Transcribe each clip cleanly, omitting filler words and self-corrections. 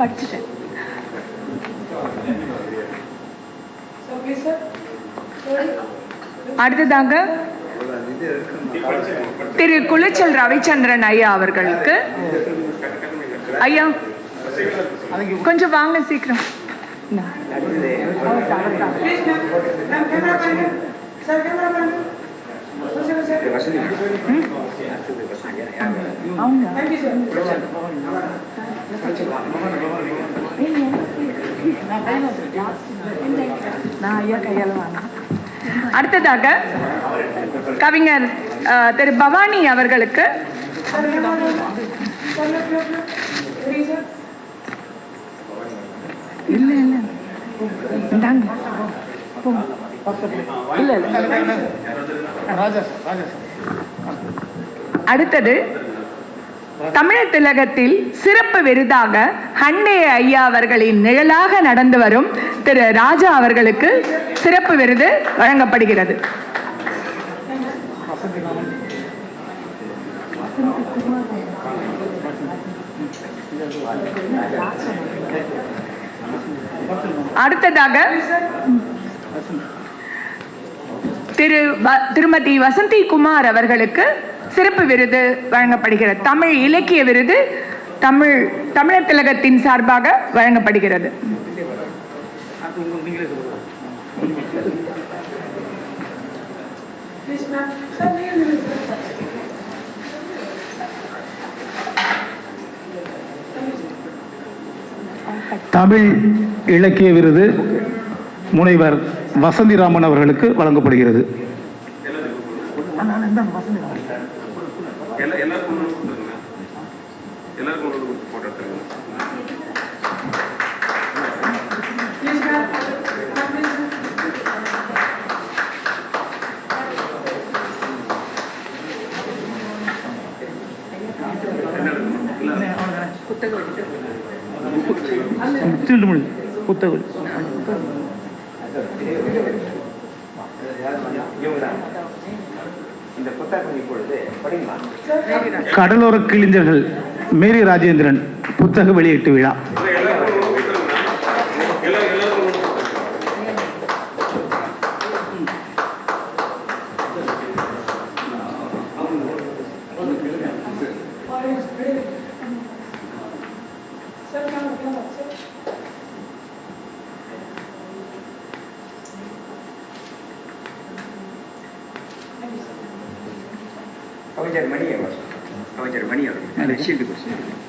படிச்சுட்டேன். அடுத்ததாக திரு குளச்சல் ரவிச்சந்திரன் ஐயா அவர்களுக்கு. ஐயா கொஞ்சம் வாங்க சீக்கிரம். அடுத்ததாக கவிஞர் திரு பவானி அவர்களுக்கு. இல்ல இல்ல அடுத்தது தமிழர் திலகத்தில் சிறப்பு விருதாக ஹண்டே ஐயா அவர்களின் நிழலாக நடந்து வரும் திரு ராஜா அவர்களுக்கு சிறப்பு விருது வழங்கப்படுகிறது. அடுத்ததாக திருமதி வசந்தி குமார் அவர்களுக்கு சிறப்பு விருது வழங்கப்படுகிறது. தமிழ் இலக்கிய விருது தமிழர் திலகத்தின் சார்பாக வழங்கப்படுகிறது. தமிழ் இலக்கிய விருது முனைவர் வசந்திராமன் அவர்களுக்கு வழங்கப்படுகிறது. கடலோர கிளிஞ்சர்கள் மேரி ராஜேந்திரன் புத்தக வெளியீட்டு விழா.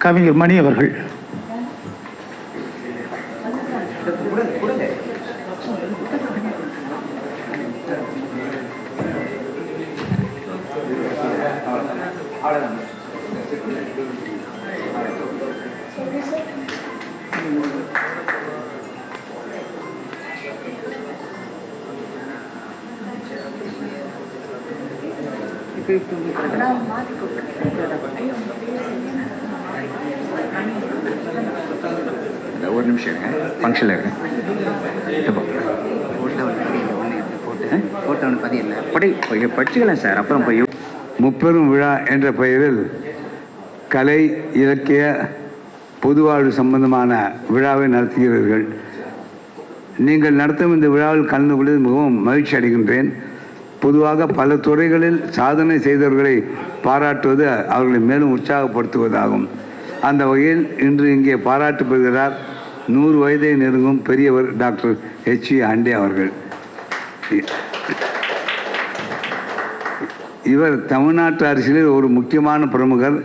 கவிஞர் மணி அவர்கள். ஒரு நிமிஷம் ஃபங்க்ஷனில் இருக்கு. படிச்சுக்கலாம் சார். அப்புறம் போய் முப்பெரும் விழா என்ற பெயரில் கலை இலக்கிய பொதுவாழ்வு சம்பந்தமான விழாவை நடத்துகிறீர்கள். நீங்கள் நடத்தும் இந்த விழாவில் கலந்து கொள்வதில் மிகவும் மகிழ்ச்சி அடைகின்றேன். பொதுவாக பல துறைகளில் சாதனை செய்தவர்களை பாராட்டுவது அவர்களை மேலும் உற்சாகப்படுத்துவதாகும். அந்த வகையில் இன்று இங்கே பாராட்டு பெறுகிறார் 100 வயதை நெருங்கும் பெரியவர் டாக்டர் ஹெச்வி ஹண்டே அவர்கள். இவர் தமிழ்நாட்டு அரசியலில் ஒரு முக்கியமான பிரமுகர்,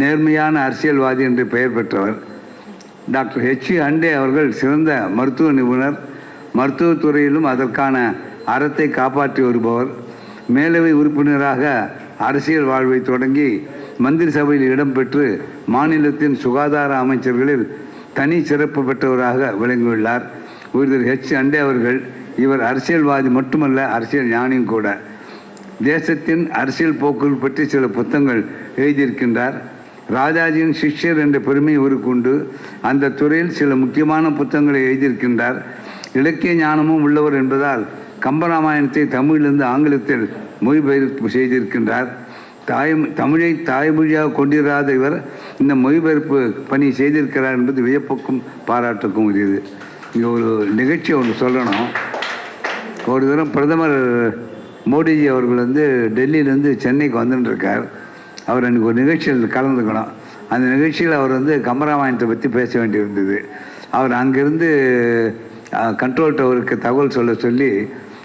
நேர்மையான அரசியல்வாதி என்று பெயர் பெற்றவர். டாக்டர் ஹெச்வி ஹண்டே அவர்கள் சிறந்த மருத்துவ நிபுணர், மருத்துவத்துறையிலும் அதற்கான அறத்தை காப்பாற்றி வருபவர். மேலவை உறுப்பினராக அரசியல் வாழ்வை தொடங்கி மந்திரி சபையில் இடம்பெற்று மாநிலத்தின் சுகாதார அமைச்சர்களில் தனி சிறப்பு பெற்றவராக விளங்கியுள்ளார். திரு ஹெச் ஹண்டே அவர்கள் இவர் அரசியல்வாதி மட்டுமல்ல, அரசியல் ஞானியும் கூட. தேசத்தின் அரசியல் போக்குகள் பற்றி சில புத்தகங்கள் எழுதியிருக்கின்றார். ராஜாஜியின் சிஷ்யர் என்ற பெருமை இவருக்கு உண்டு. அந்த துறையில் சில முக்கியமான புத்தகங்களை எழுதியிருக்கின்றார். இலக்கிய ஞானமும் உள்ளவர் என்பதால் கம்பராமாயணத்தை தமிழிலிருந்து ஆங்கிலத்தில் மொழிபெயர்ப்பு செய்திருக்கின்றார். தமிழை தாய்மொழியாக கொண்டிராத இவர் இந்த மொழிபெயர்ப்பு பணி செய்திருக்கிறார் என்பது வியப்புக்கும் பாராட்டுக்கும் உரியது. இங்கே ஒரு நிகழ்ச்சி ஒன்று சொல்லணும். ஒரு தரம் பிரதமர் மோடிஜி அவர்கள் டெல்லியிலேருந்து சென்னைக்கு வந்துட்டுருக்கார். அவர் அன்றைக்கி ஒரு நிகழ்ச்சியில் கலந்துக்கணும். அந்த நிகழ்ச்சியில் அவர் கம்பராமாயணத்தை பற்றி பேச வேண்டியிருந்தது. அவர் அங்கேருந்து கண்ட்ரோல் டவருக்கு தகவல் சொல்லி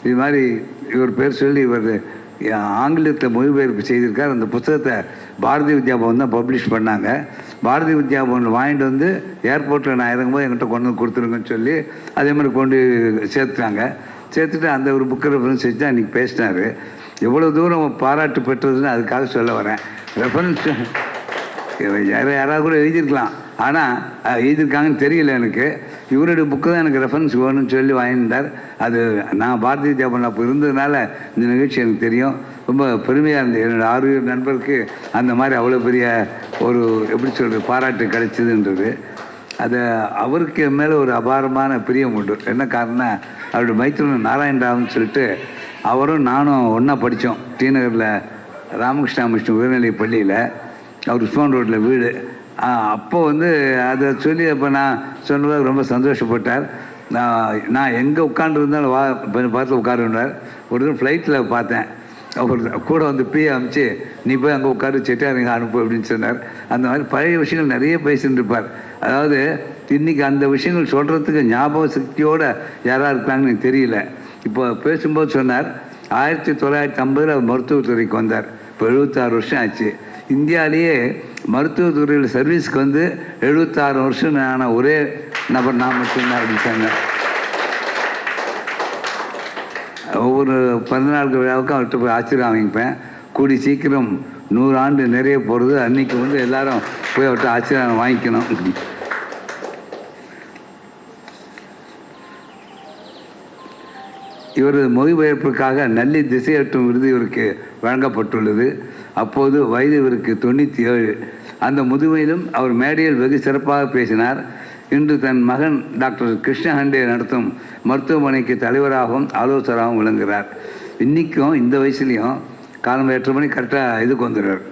இது மாதிரி இவர் பேர் சொல்லி இவர் ஆங்கிலத்தில் மொழிபெயர்ப்பு செய்திருக்கார். அந்த புத்தகத்தை பாரதிய வித்யா பவன் தான் பப்ளிஷ் பண்ணாங்க. பாரதிய வித்யா பவன் வாங்கிட்டு ஏர்போர்ட்டில் நான் இறங்கும்போது என்கிட்ட கொண்டு கொடுத்துருங்கன்னு சொல்லி அதே மாதிரி கொண்டு சேர்த்துட்டு அந்த ஒரு புக்கு ரெஃபரன்ஸ் வச்சு தான் இன்றைக்கி பேசினார். எவ்வளோ தூரம் பாராட்டு பெற்றதுன்னு அதுக்காக சொல்ல வரேன். ரெஃபரன்ஸ் யாராவது கூட எழுதியிருக்கலாம், ஆனால் எழுதியிருக்காங்கன்னு தெரியல எனக்கு. இவருடைய புக்கு தான் எனக்கு ரெஃபரன்ஸ் வேணும்னு சொல்லி வாங்கியிருந்தார். அது நான் பாரதிய வித்யா பவன் அப்போ இருந்ததுனால இந்த நிகழ்ச்சி எனக்கு தெரியும். ரொம்ப பெருமையாக இருந்தது. என்னோடய 6 நண்பருக்கு அந்த மாதிரி அவ்வளோ பெரிய ஒரு எப்படி சொல்கிறது பாராட்டு கிடைச்சிதுன்றது. அது அவருக்கு மேலே ஒரு அபாரமான பிரியம் உண்டு. என்ன காரணம்னா அவருடைய மைத்திரன் நாராயணராவ்னு சொல்லிட்டு அவரும் நானும் ஒன்றா படித்தோம். டி நகரில் ராமகிருஷ்ணா மிஷன் உயர்நிலை பள்ளியில். அவர் உஸ்மான் ரோட்டில் வீடு. அப்போ அதை சொல்லி அப்போ நான் சொன்னதாக ரொம்ப சந்தோஷப்பட்டார். நான் எங்கே உட்காந்துருந்தாலும் வா பார்த்து உட்காருன்னார். ஒரு ஃப்ளைட்டில் பார்த்தேன். அவர் கூட பி அமிச்சு நீ போய் அங்கே உட்காரு செட்டியார் இங்கே அனுப்பு அப்படின்னு சொன்னார். அந்த மாதிரி பழைய விஷயங்கள் நிறைய பேசின்னு இருப்பார். அதாவது இன்றைக்கி அந்த விஷயங்கள் சொல்கிறதுக்கு ஞாபக சக்தியோடு யாராக இருக்காங்கன்னு எனக்கு தெரியல. இப்போ பேசும்போது சொன்னார் 1950 அவர் மருத்துவத்துறைக்கு வந்தார். இப்போ 76 வருஷம் ஆச்சு. இந்தியாவிலேயே மருத்துவத்துறையில் சர்வீஸ்க்கு 76 வருஷம் ஆன ஒரே நபர் நான் மட்டும்தான் அப்படின்னு சொன்னார். ஒவ்வொரு 14 விழாவுக்கும் அவர்கிட்ட போய் ஆச்சரியம் வாங்கிப்பேன். கூடி சீக்கிரம் 100 ஆண்டு நிறைய போகிறது. அன்றைக்கி எல்லாரும் போய் அவர்கிட்ட ஆச்சரியம் வாங்கிக்கணும். இவரது மொழிபெயர்ப்புக்காக நல்லி திசையற்றும் விருது இவருக்கு வழங்கப்பட்டுள்ளது. அப்போது வயது இவருக்கு 97. அந்த முதுமையிலும் அவர் மேடையில் வெகு சிறப்பாக பேசினார். இன்று தன் மகன் டாக்டர் கிருஷ்ண ஹண்டே நடத்தும் மருத்துவமனைக்கு தலைவராகவும் ஆலோசகராகவும் விளங்குகிறார். இன்றைக்கும் இந்த வயசுலேயும் காலம் 8 மணி கரெக்டாக இதுக்கு வந்துடுறார்,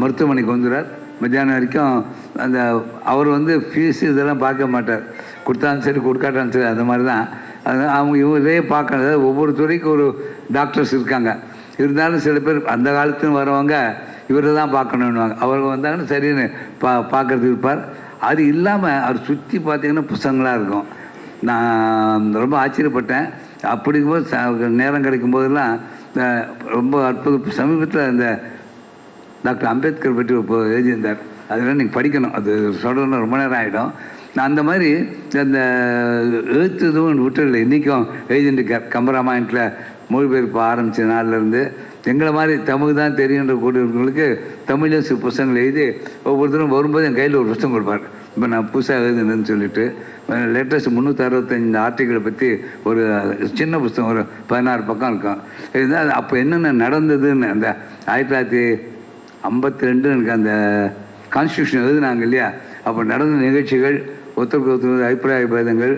மருத்துவமனைக்கு வந்துடுறார். மத்தியானம் வரைக்கும் அந்த அவர் ஃபீஸு இதெல்லாம் பார்க்க மாட்டார். கொடுத்தாலும் சரி கொடுக்காட்டாலும் சரி அந்த மாதிரி தான். அதனால் அவங்க இவரே பார்க்கணும். ஒவ்வொரு துறைக்கும் ஒரு டாக்டர்ஸ் இருக்காங்க. இருந்தாலும் சில பேர் அந்த காலத்துன்னு வரவங்க இவரை தான் பார்க்கணுன்னுவாங்க. அவர் வந்தாங்கன்னா சரின்னு பார்க்கறதுக்கு இருப்பார். அது இல்லாமல் அவர் சுற்றி பார்த்திங்கன்னா புத்தகங்களாக இருக்கும். நான் ரொம்ப ஆச்சரியப்பட்டேன். அப்படிங்கும்போது நேரம் கிடைக்கும்போதெல்லாம் ரொம்ப அற்புதம். சமீபத்தில் இந்த டாக்டர் அம்பேத்கர் பற்றி எழுதியிருந்தார். அதெல்லாம் நீங்கள் படிக்கணும். அது சொல்கிறதுனா ரொம்ப நேரம் ஆகிடும். நான் அந்த மாதிரி அந்த எழுத்து எதுவும் விட்டுடல. இன்றைக்கும் எழுதிட்டுருக்கார். கம்பராமாயணத்தில் மொழிபெயர்ப்பு ஆரம்பித்த நாள்லேருந்து எங்களை மாதிரி தமிழ் தான் தெரியுன்ற கூடியவர்களுக்கு தமிழில் சில புத்தகங்கள் எழுதி ஒவ்வொருத்தரும் வரும்போது என் கையில் ஒரு புத்தகம் கொடுப்பார். இப்போ நான் புதுசாக எழுதுனேன்னு சொல்லிட்டு லேட்டஸ்ட் 365 ஆர்டிகளை பற்றி ஒரு சின்ன புத்தகம் ஒரு 16 பக்கம் இருக்கும். இருந்தால் அப்போ என்னென்ன நடந்ததுன்னு அந்த 1952 எனக்கு அந்த கான்ஸ்டியூஷன் எழுதுனாங்க இல்லையா, அப்போ நடந்த நிகழ்ச்சிகள், ஒருத்தருக்கு ஒருத்தர் அபிப்பிராய பேதங்கள்,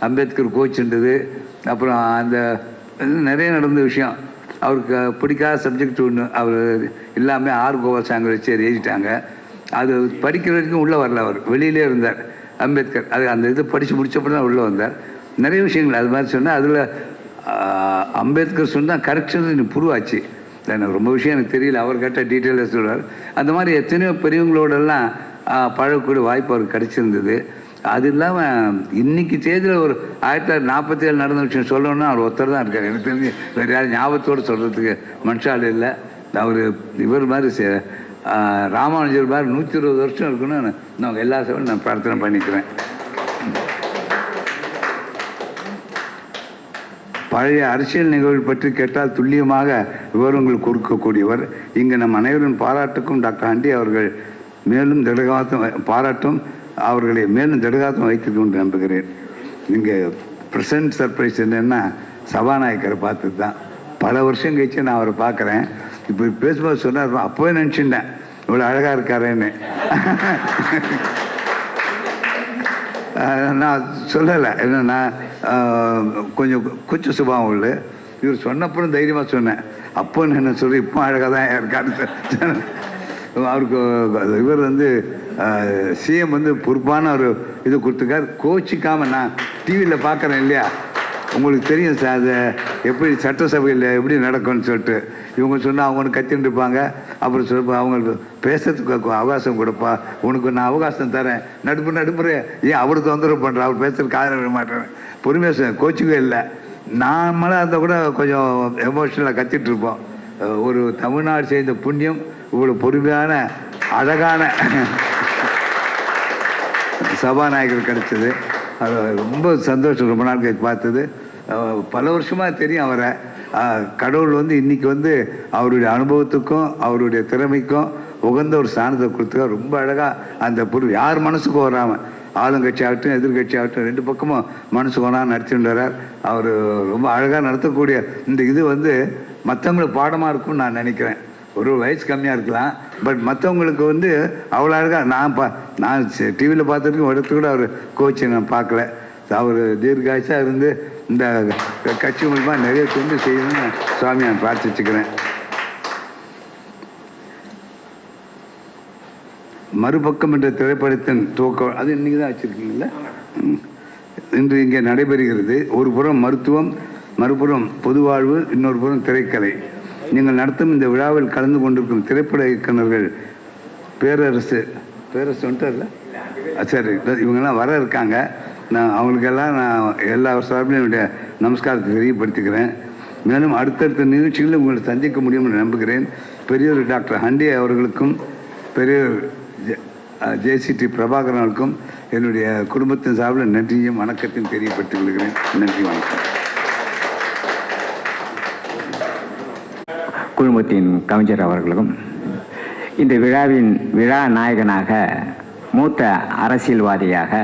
அம்பேத்கர் கோச்சுன்றது, அப்புறம் அந்த நிறைய நடந்த விஷயம். அவருக்கு பிடிக்காத சப்ஜெக்ட் ஒன்று அவர் எல்லாமே கோபால் சாங்கர் வச்சு எழுதிட்டாங்க. அது படிக்கிற வரைக்கும் உள்ளே வரல. அவர் வெளியிலே இருந்தார் அம்பேத்கர். அது அந்த இது படித்து முடித்தப்போ தான் உள்ளே வந்தார். நிறைய விஷயங்கள் அது மாதிரி சொன்னால் அதில் அம்பேத்கர் சொன்னால் கரெக்ஷன் ப்ரூவ் ஆச்சு. எனக்கு ரொம்ப விஷயம் எனக்கு தெரியல. அவர் கேட்ட டீட்டெயிலாக சொல்கிறார். அந்த மாதிரி எத்தனையோ பெரியவங்களோடெல்லாம் பழகக்கூடிய வாய்ப்பு அவருக்கு கிடச்சிருந்தது. அது இல்லாமல் இன்றைக்கி தேதியில் ஒரு 1947 நடந்த விஷயம் சொல்லணும்னா அவர் ஒருத்தர் தான் இருக்கார். எனக்கு தெரிஞ்சு வேறு யாரும் ஞாபகத்தோடு சொல்கிறதுக்கு மனுஷால் இல்லை. அவர் இவர் மாதிரி ராமானுஜர் மாதிரி 120 வருஷம் இருக்குன்னு நான் எல்லா சபையும் நான் பிரார்த்தனை பண்ணிக்கிறேன். பழைய அரசியல் நிகழ்வு பற்றி கேட்டால் துல்லியமாக விவரங்கள் கொடுக்கக்கூடியவர். இங்கு நம் அனைவரும் பாராட்டுக்கும் டாக்டர் ஹண்டே அவர்கள் மேலும் பாராட்டும் அவர்களை மேலும் திடகாத்தம் வைத்திருக்கும் என்று நம்புகிறேன். இங்கே ப்ரெசன்ட் சர்ப்ரைஸ் என்னென்னா சபாநாயகரை பார்த்தது தான். பல வருஷம் கழிச்சு நான் அவரை பார்க்குறேன். இப்போ பேசும்போது சொன்னார், அப்போவே நினச்சிட்டேன் இவ்வளோ அழகாக இருக்காரேன்னு. நான் சொல்லலை. என்னென்னா கொஞ்சம் கூச்ச சுபாவம் உள்ள இவர் சொன்னப்புறம் தைரியமாக சொன்னேன். அப்போ நான் என்ன சொல்கிறேன், இப்போ அழகாக தான் இருக்கான்னு. அவருக்கு இவர் வந்து சிஎம் வந்து பொறுப்பான ஒரு இது கொடுத்துருக்கார். கோச்சிக்காமல் நான் டிவியில் பார்க்குறேன் இல்லையா, உங்களுக்கு தெரியும் சார் அது எப்படி சட்டசபையில் எப்படி நடக்கும்னு சொல்லிட்டு. இவங்க சொன்னால் அவங்க ஒன்று கத்தின்னு இருப்பாங்க, அப்புறம் சொல்லுப்பா அவங்களுக்கு பேசுறதுக்கு அவகாசம் கொடுப்பா, உனக்கு நான் அவகாசம் தரேன், நடுப்புற ஏன் அவர் தொந்தரவு பண்ணுறேன், அவர் பேசுறது காதல் விட மாட்டேன், பொறுமையாக சொன்னேன், கோச்சிக்கவே இல்லை. நாமளாக இருந்தால் கூட கொஞ்சம் எமோஷனலாக கத்திட்டு இருப்போம். ஒரு தமிழ்நாடு செய்த புண்ணியம் இவ்வளோ பொறுமையான அழகான சபாநாயகர் கிடைச்சது. அது ரொம்ப சந்தோஷம். ரொம்ப நாள் கழிச்சு பார்த்தது. பல வருஷமாக தெரியும் அவரை. கடவுள் வந்து இன்றைக்கி வந்து அவருடைய அனுபவத்துக்கும் அவருடைய திறமைக்கும் உகந்த ஒரு ஸ்தானத்தை கொடுத்துக்க ரொம்ப அழகாக அந்த பொருள் யார் மனசுக்கும் வராமல், ஆளுங்கட்சி ஆகட்டும் எதிர்கட்சி ஆகட்டும் ரெண்டு பக்கமும் மனசுக்கு வராமல் நடத்திட்டு வர்றார். அவர் ரொம்ப அழகாக நடத்தக்கூடிய இந்த இது வந்து மற்றவங்களுக்கு பாடமாக இருக்கும்னு நான் நினைக்கிறேன். ஒரு வயசு கம்மியாக இருக்கலாம், பட் மற்றவங்களுக்கு வந்து அவ்வளோ அழகாக நான் டிவியில் பார்த்துருக்கேன். ஒரு இடத்துல கூட அவர் கோச்சை நான் பார்க்கல. அவர் தீர்காயுசாக இருந்து இந்த கட்சி மூலமாக நிறைய தொண்டு செய்யணும்னு சுவாமி நான் பிரார்த்திச்சுக்கிறேன். மறுபக்கம் என்ற திரைப்படத்தின் துவக்கம் அது இன்றைக்கி தான் வச்சுருக்கீங்களா? இன்று இங்கே நடைபெறுகிறது. ஒரு புறம் மருத்துவம், மறுபுறம் பொதுவாழ்வு, இன்னொரு புறம் திரைக்கலை. நீங்கள் நடத்தும் இந்த விழாவில் கலந்து கொண்டிருக்கும் திரைப்பட இயக்குநர்கள் பேரரசு வந்துட்டார்ல, சரி, இவங்கெல்லாம் வர இருக்காங்க. நான் அவங்களுக்கெல்லாம் நான் எல்லா சார்பிலும் என்னுடைய நமஸ்காரத்தை தெரியப்படுத்திக்கிறேன். மேலும் அடுத்தடுத்த நிகழ்ச்சிகளில் உங்களை சந்திக்க முடியும் என்று நம்புகிறேன். பெரியோர் டாக்டர் ஹண்டே அவர்களுக்கும் பெரியோர் ஜேசிடி பிரபாகரன் அவர்களுக்கும் என்னுடைய குடும்பத்தின் சார்பில் நன்றியும் வணக்கத்தையும் தெரியப்படுத்திக் கொள்கிறேன். நன்றி, வணக்கம். குழுமத்தின் கவிஞர் அவர்களுக்கும் இந்த விழாவின் விழா நாயகனாக மூத்த அரசியல்வாதியாக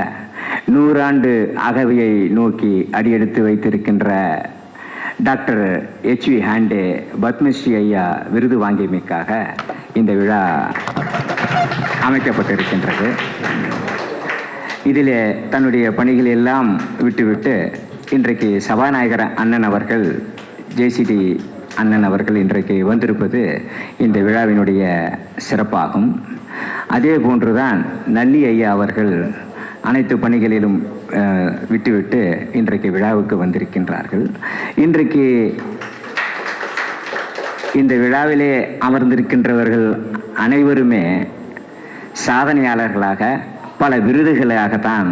100 ஆண்டு அகவையை நோக்கி அடியெடுத்து வைத்திருக்கின்ற டாக்டர் HV ஹாண்டே பத்மஸ்ரீ ஐயா விருது வாங்கியமைக்காக இந்த விழா அமைக்கப்பட்டிருக்கின்றது. இதில் தன்னுடைய பணிகளை எல்லாம் விட்டுவிட்டு இன்றைக்கு சபாநாயகர் அண்ணன் அவர்கள், ஜேசிடி அண்ணன் அவர்கள் இன்றைக்கு வந்திருப்பது இந்த விழாவினுடைய சிறப்பாகும். அதே போன்றுதான் நல்லி ஐயா அவர்கள் அனைத்து பணிகளிலும் விட்டுவிட்டு இன்றைக்கு விழாவுக்கு வந்திருக்கின்றார்கள். இன்றைக்கு இந்த விழாவிலே அமர்ந்திருக்கின்றவர்கள் அனைவருமே சாதனையாளர்களாக பல விருதுகளாகத்தான்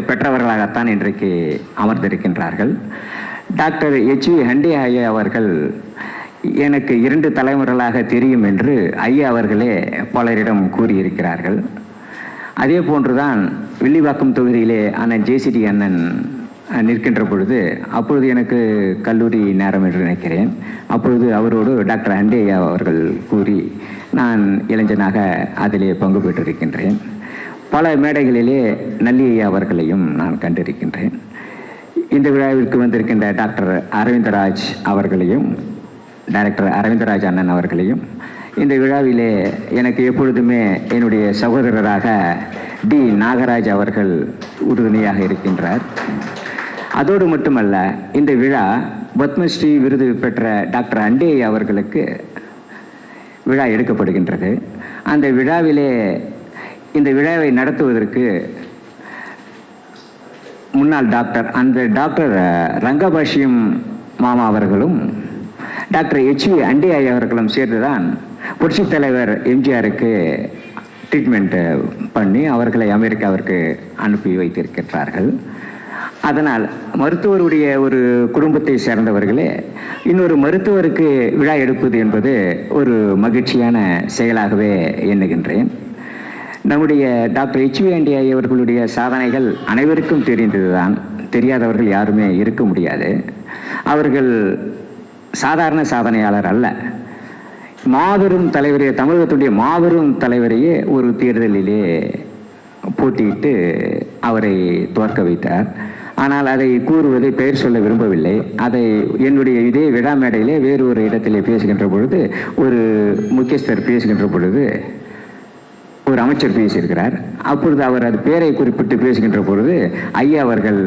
பெற்றவர்களாகத்தான் இன்றைக்கு அமர்ந்திருக்கின்றார்கள். டாக்டர் HV ஹண்டே ஐயா அவர்கள் எனக்கு 2 தலைமுறைகளாக தெரியும் என்று ஐயா அவர்களே பலரிடம் கூறியிருக்கிறார்கள். அதே போன்றுதான் வில்லிவாக்கம் தொகுதியிலே அண்ணன் ஜேசிடி அண்ணன் நிற்கின்ற பொழுது, அப்பொழுது எனக்கு கல்லூரி நேரம் என்று நினைக்கிறேன், அப்பொழுது அவரோடு டாக்டர் ஹண்டே ஐயா அவர்கள் கூறி நான் இளைஞனாக அதிலே பங்கு பெற்றிருக்கின்றேன். பல மேடைகளிலே நல்லி ஐயா அவர்களையும் நான் கண்டிருக்கின்றேன். இந்த விழாவிற்கு வந்திருக்கின்ற டாக்டர் அரவிந்தராஜ் அவர்களையும் டைரக்டர் அரவிந்தராஜ் அண்ணன் அவர்களையும் இந்த விழாவிலே எனக்கு எப்பொழுதுமே என்னுடைய சகோதரராக டி நாகராஜ் அவர்கள் உறுதுணையாக இருக்கின்றார். அதோடு மட்டுமல்ல, இந்த விழா பத்மஸ்ரீ விருது பெற்ற டாக்டர் ஹண்டே அவர்களுக்கு விழா எடுக்கப்படுகின்றது. அந்த விழாவிலே இந்த விழாவை நடத்துவதற்கு முன்னாள் அந்த டாக்டர் ரங்கபாஷ்யம் மாமா அவர்களும் டாக்டர் HV ஹண்டே அவர்களும் சேர்ந்துதான் புரட்சித் தலைவர் எம்ஜிஆருக்கு ட்ரீட்மெண்ட் பண்ணி அவர்களை அமெரிக்காவிற்கு அனுப்பி வைத்திருக்கிறார்கள். அதனால் மருத்துவருடைய ஒரு குடும்பத்தை சேர்ந்தவர்களே இன்னொரு மருத்துவருக்கு விழா எடுப்பது என்பது ஒரு மகிழ்ச்சியான செயலாகவே எண்ணுகின்றேன். நம்முடைய டாக்டர் HV ஹண்டே அவர்களுடைய சாதனைகள் அனைவருக்கும் தெரிந்ததுதான், தெரியாதவர்கள் யாருமே இருக்க முடியாது. அவர்கள் சாதாரண சாதனையாளர் அல்ல, மாபெரும் தலைவரையே, தமிழகத்துடைய மாபெரும் தலைவரையே ஒரு தேர்தலிலே போட்டியிட்டு அவரை தோற்க வைத்தார். ஆனால் அதை கூறுவதை பெயர் சொல்ல விரும்பவில்லை. அதை என்னுடைய இதே விழா மேடையிலே வேறு ஒரு இடத்திலே பேசுகின்ற பொழுது, ஒரு முக்கியஸ்தர் பேசுகின்ற பொழுது, ஒரு அமைச்சர் பேசியிருக்கிறார். அப்பொழுது அவர் அது பேரை குறிப்பிட்டு பேசுகின்ற பொழுது ஐயா அவர்கள்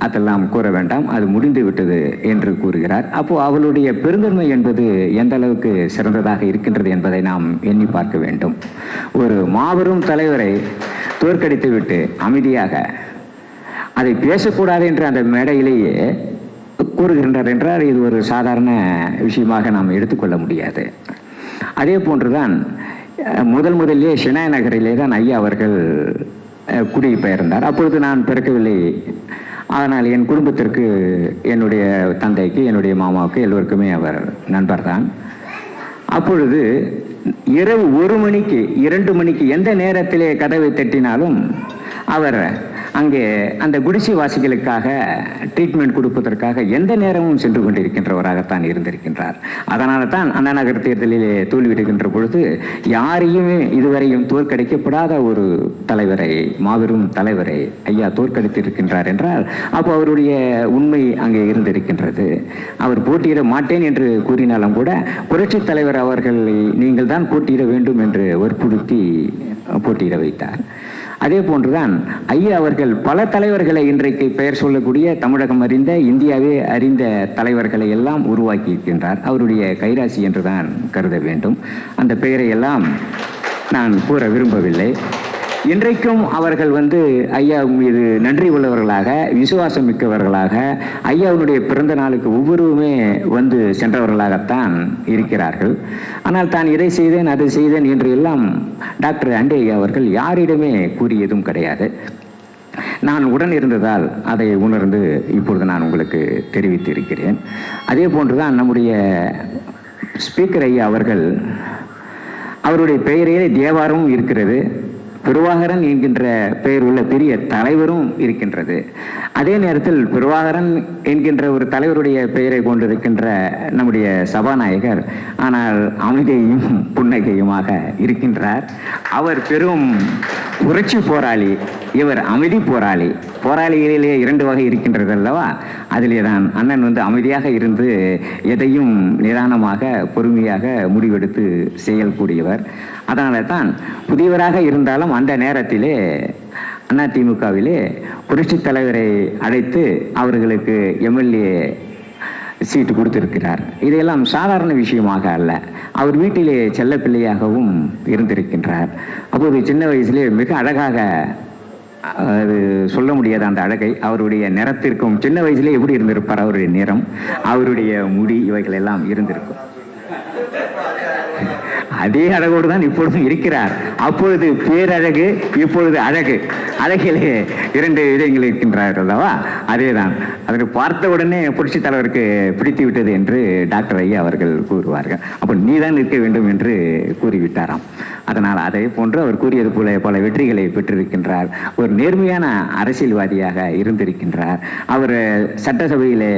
அதெல்லாம் கூற வேண்டாம், அது முடிந்து விட்டது என்று கூறுகிறார். அப்போ அவளுடைய பெருந்தன்மை என்பது எந்த அளவுக்கு சிறந்ததாக இருக்கின்றது என்பதை நாம் எண்ணி பார்க்க வேண்டும். ஒரு மாபெரும் தலைவரை தோற்கடித்து விட்டு அமைதியாக அதை பேசக்கூடாது என்று அந்த மேடையிலேயே கூறுகின்றார் என்றால் இது ஒரு சாதாரண விஷயமாக நாம் எடுத்துக்கொள்ள முடியாது. அதே போன்றுதான் முதலிலே ஷெனாய் நகரிலே தான் ஐயா அவர்கள் குடிபெயர்ந்தார். அப்பொழுது நான் பிறக்கவில்லை. ஆனால் என் குடும்பத்திற்கு, என்னுடைய தந்தைக்கு, என்னுடைய மாமாவுக்கு எல்லோருக்குமே அவர் நண்பர் தான். அப்பொழுது இரவு 1 மணிக்கு 2 மணிக்கு எந்த நேரத்திலே கதவை தட்டினாலும் அவர் அங்கே அந்த குடிசை வாசிகளுக்காக ட்ரீட்மெண்ட் கொடுப்பதற்காக எந்த நேரமும் சென்று கொண்டிருக்கின்றவராகத்தான் இருந்திருக்கின்றார். அதனால தான் அண்ணா நகர் தேர்தலிலே தோல்வியிடுகின்ற பொழுது யாரையுமே இதுவரையும் தோற்கடிக்கப்படாத ஒரு தலைவரை, மாபெரும் தலைவரை ஐயா தோற்கடித்திருக்கின்றார் என்றால் அப்போ அவருடைய உண்மை அங்கே இருந்திருக்கின்றது. அவர் போட்டியிட மாட்டேன் என்று கூறினாலும் கூட புரட்சி தலைவர் அவர்களை நீங்கள் தான் போட்டியிட வேண்டும் என்று வற்புறுத்தி போட்டியிட வைத்தார். அதே போன்றுதான் ஐயா அவர்கள் பல தலைவர்களை, இன்றைக்கு பெயர் சொல்லக்கூடிய தமிழகம் அறிந்த, இந்தியாவே அறிந்த தலைவர்களை எல்லாம் உருவாக்கி இருக்கின்றார். அவருடைய கைராசி என்றுதான் கருத வேண்டும். அந்த பெயரை எல்லாம் நான் கூற விரும்பவில்லை. இன்றைக்கும் அவர்கள் ஐயா மீது நன்றி உள்ளவர்களாக, விசுவாசம் மிக்கவர்களாக, ஐயாவுடைய பிறந்த நாளுக்கு ஒவ்வொருவருமே சென்றவர்களாகத்தான் இருக்கிறார்கள். ஆனால் தான் இதை செய்தேன், அதை செய்தேன் என்று எல்லாம் டாக்டர் அண்டே ஐயா அவர்கள் யாரிடமே கூறியதும் கிடையாது. நான் உடன் இருந்ததால் அதை உணர்ந்து இப்பொழுது நான் உங்களுக்கு தெரிவித்து இருக்கிறேன். அதே போன்றுதான் நம்முடைய ஸ்பீக்கர் ஐயா அவர்கள், அவருடைய பெயரிலே தேவாரமும் இருக்கிறது, பிரபாகரன் என்கின்ற பெயர் உள்ள பெரிய தலைவரும் இருக்கின்றது. அதே நேரத்தில் பிரபாகரன் என்கின்ற ஒரு தலைவருடைய பெயரை கொண்டிருக்கின்ற நம்முடைய சபாநாயகர் ஆனால் அமைதியையும் புன்னகையுமாக இருக்கின்றார். அவர் பெரும் புரட்சி போராளி, இவர் அமைதி போராளி. போராளிகளிலே 2 வகை இருக்கின்றது அல்லவா? அதிலே தான் அண்ணன் அமைதியாக இருந்து எதையும் நிதானமாக பொறுமையாக முடிவெடுத்து செயல்கூடியவர். அதனால தான் புதியவராக இருந்தாலும் அந்த நேரத்திலே அதிமுகவிலே புரட்சி தலைவரை அழைத்து அவர்களுக்கு எம்எல்ஏ சீட்டு கொடுத்திருக்கிறார். இதையெல்லாம் சாதாரண விஷயமாக அல்ல. அவர் வீட்டிலே செல்ல பிள்ளையாகவும் இருந்திருக்கின்றார். அப்போது சின்ன வயசிலே மிக அழகாக, அது சொல்ல முடியாத அந்த அழகை, அவருடைய நிறத்திற்கும் சின்ன வயசுலேயே எப்படி இருந்திருப்பார், அவருடைய நிறம், அவருடைய முடி, இவைகள் எல்லாம் இருந்திருக்கும். அதே அழகோடு தான் இப்பொழுதும் இருக்கிறார். அப்பொழுது பேரழகு, இப்பொழுது அழகு. அழகிலே 2 விதங்கள் இருக்கின்றார்கள் அல்லவா? அதே தான். அதனை பார்த்த உடனே புரட்சி தலைவருக்கு பிடித்து விட்டது என்று டாக்டர் ஐயா அவர்கள் கூறுவார்கள். அப்போ நீ தான் நிற்க வேண்டும் என்று கூறிவிட்டாராம். அதனால் அதே போன்று அவர் கூறியது போல பல வெற்றிகளை பெற்றிருக்கின்றார். ஒரு நேர்மையான அரசியல்வாதியாக இருந்திருக்கின்றார். அவர் சட்டசபையிலே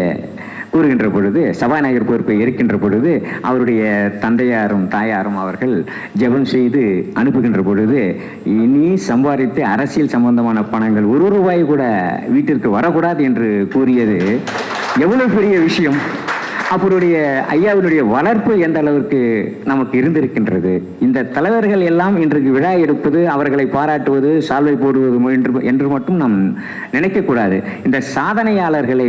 கூறுகின்ற பொழுது, சபாநாயகர் பொறுப்பை இருக்கின்ற பொழுது, அவருடைய தந்தையாரும் தாயாரும் அவர்கள் ஜெபம் செய்து அனுப்புகின்ற பொழுது, இனி சம்பாதித்து அரசியல் சம்பந்தமான பணங்கள் 1 ரூபாய் கூட வீட்டிற்கு வரக்கூடாது என்று கூறியது எவ்வளவு பெரிய விஷயம். அவருடைய ஐயாவினுடைய வளர்ப்பு எந்த அளவிற்கு நமக்கு இருந்திருக்கின்றது. இந்த தலைவர்கள் எல்லாம் இன்றைக்கு விழா எடுப்பது, அவர்களை பாராட்டுவது, சால்வை போடுவது என்று மட்டும் நாம் நினைக்கக்கூடாது. இந்த சாதனையாளர்களை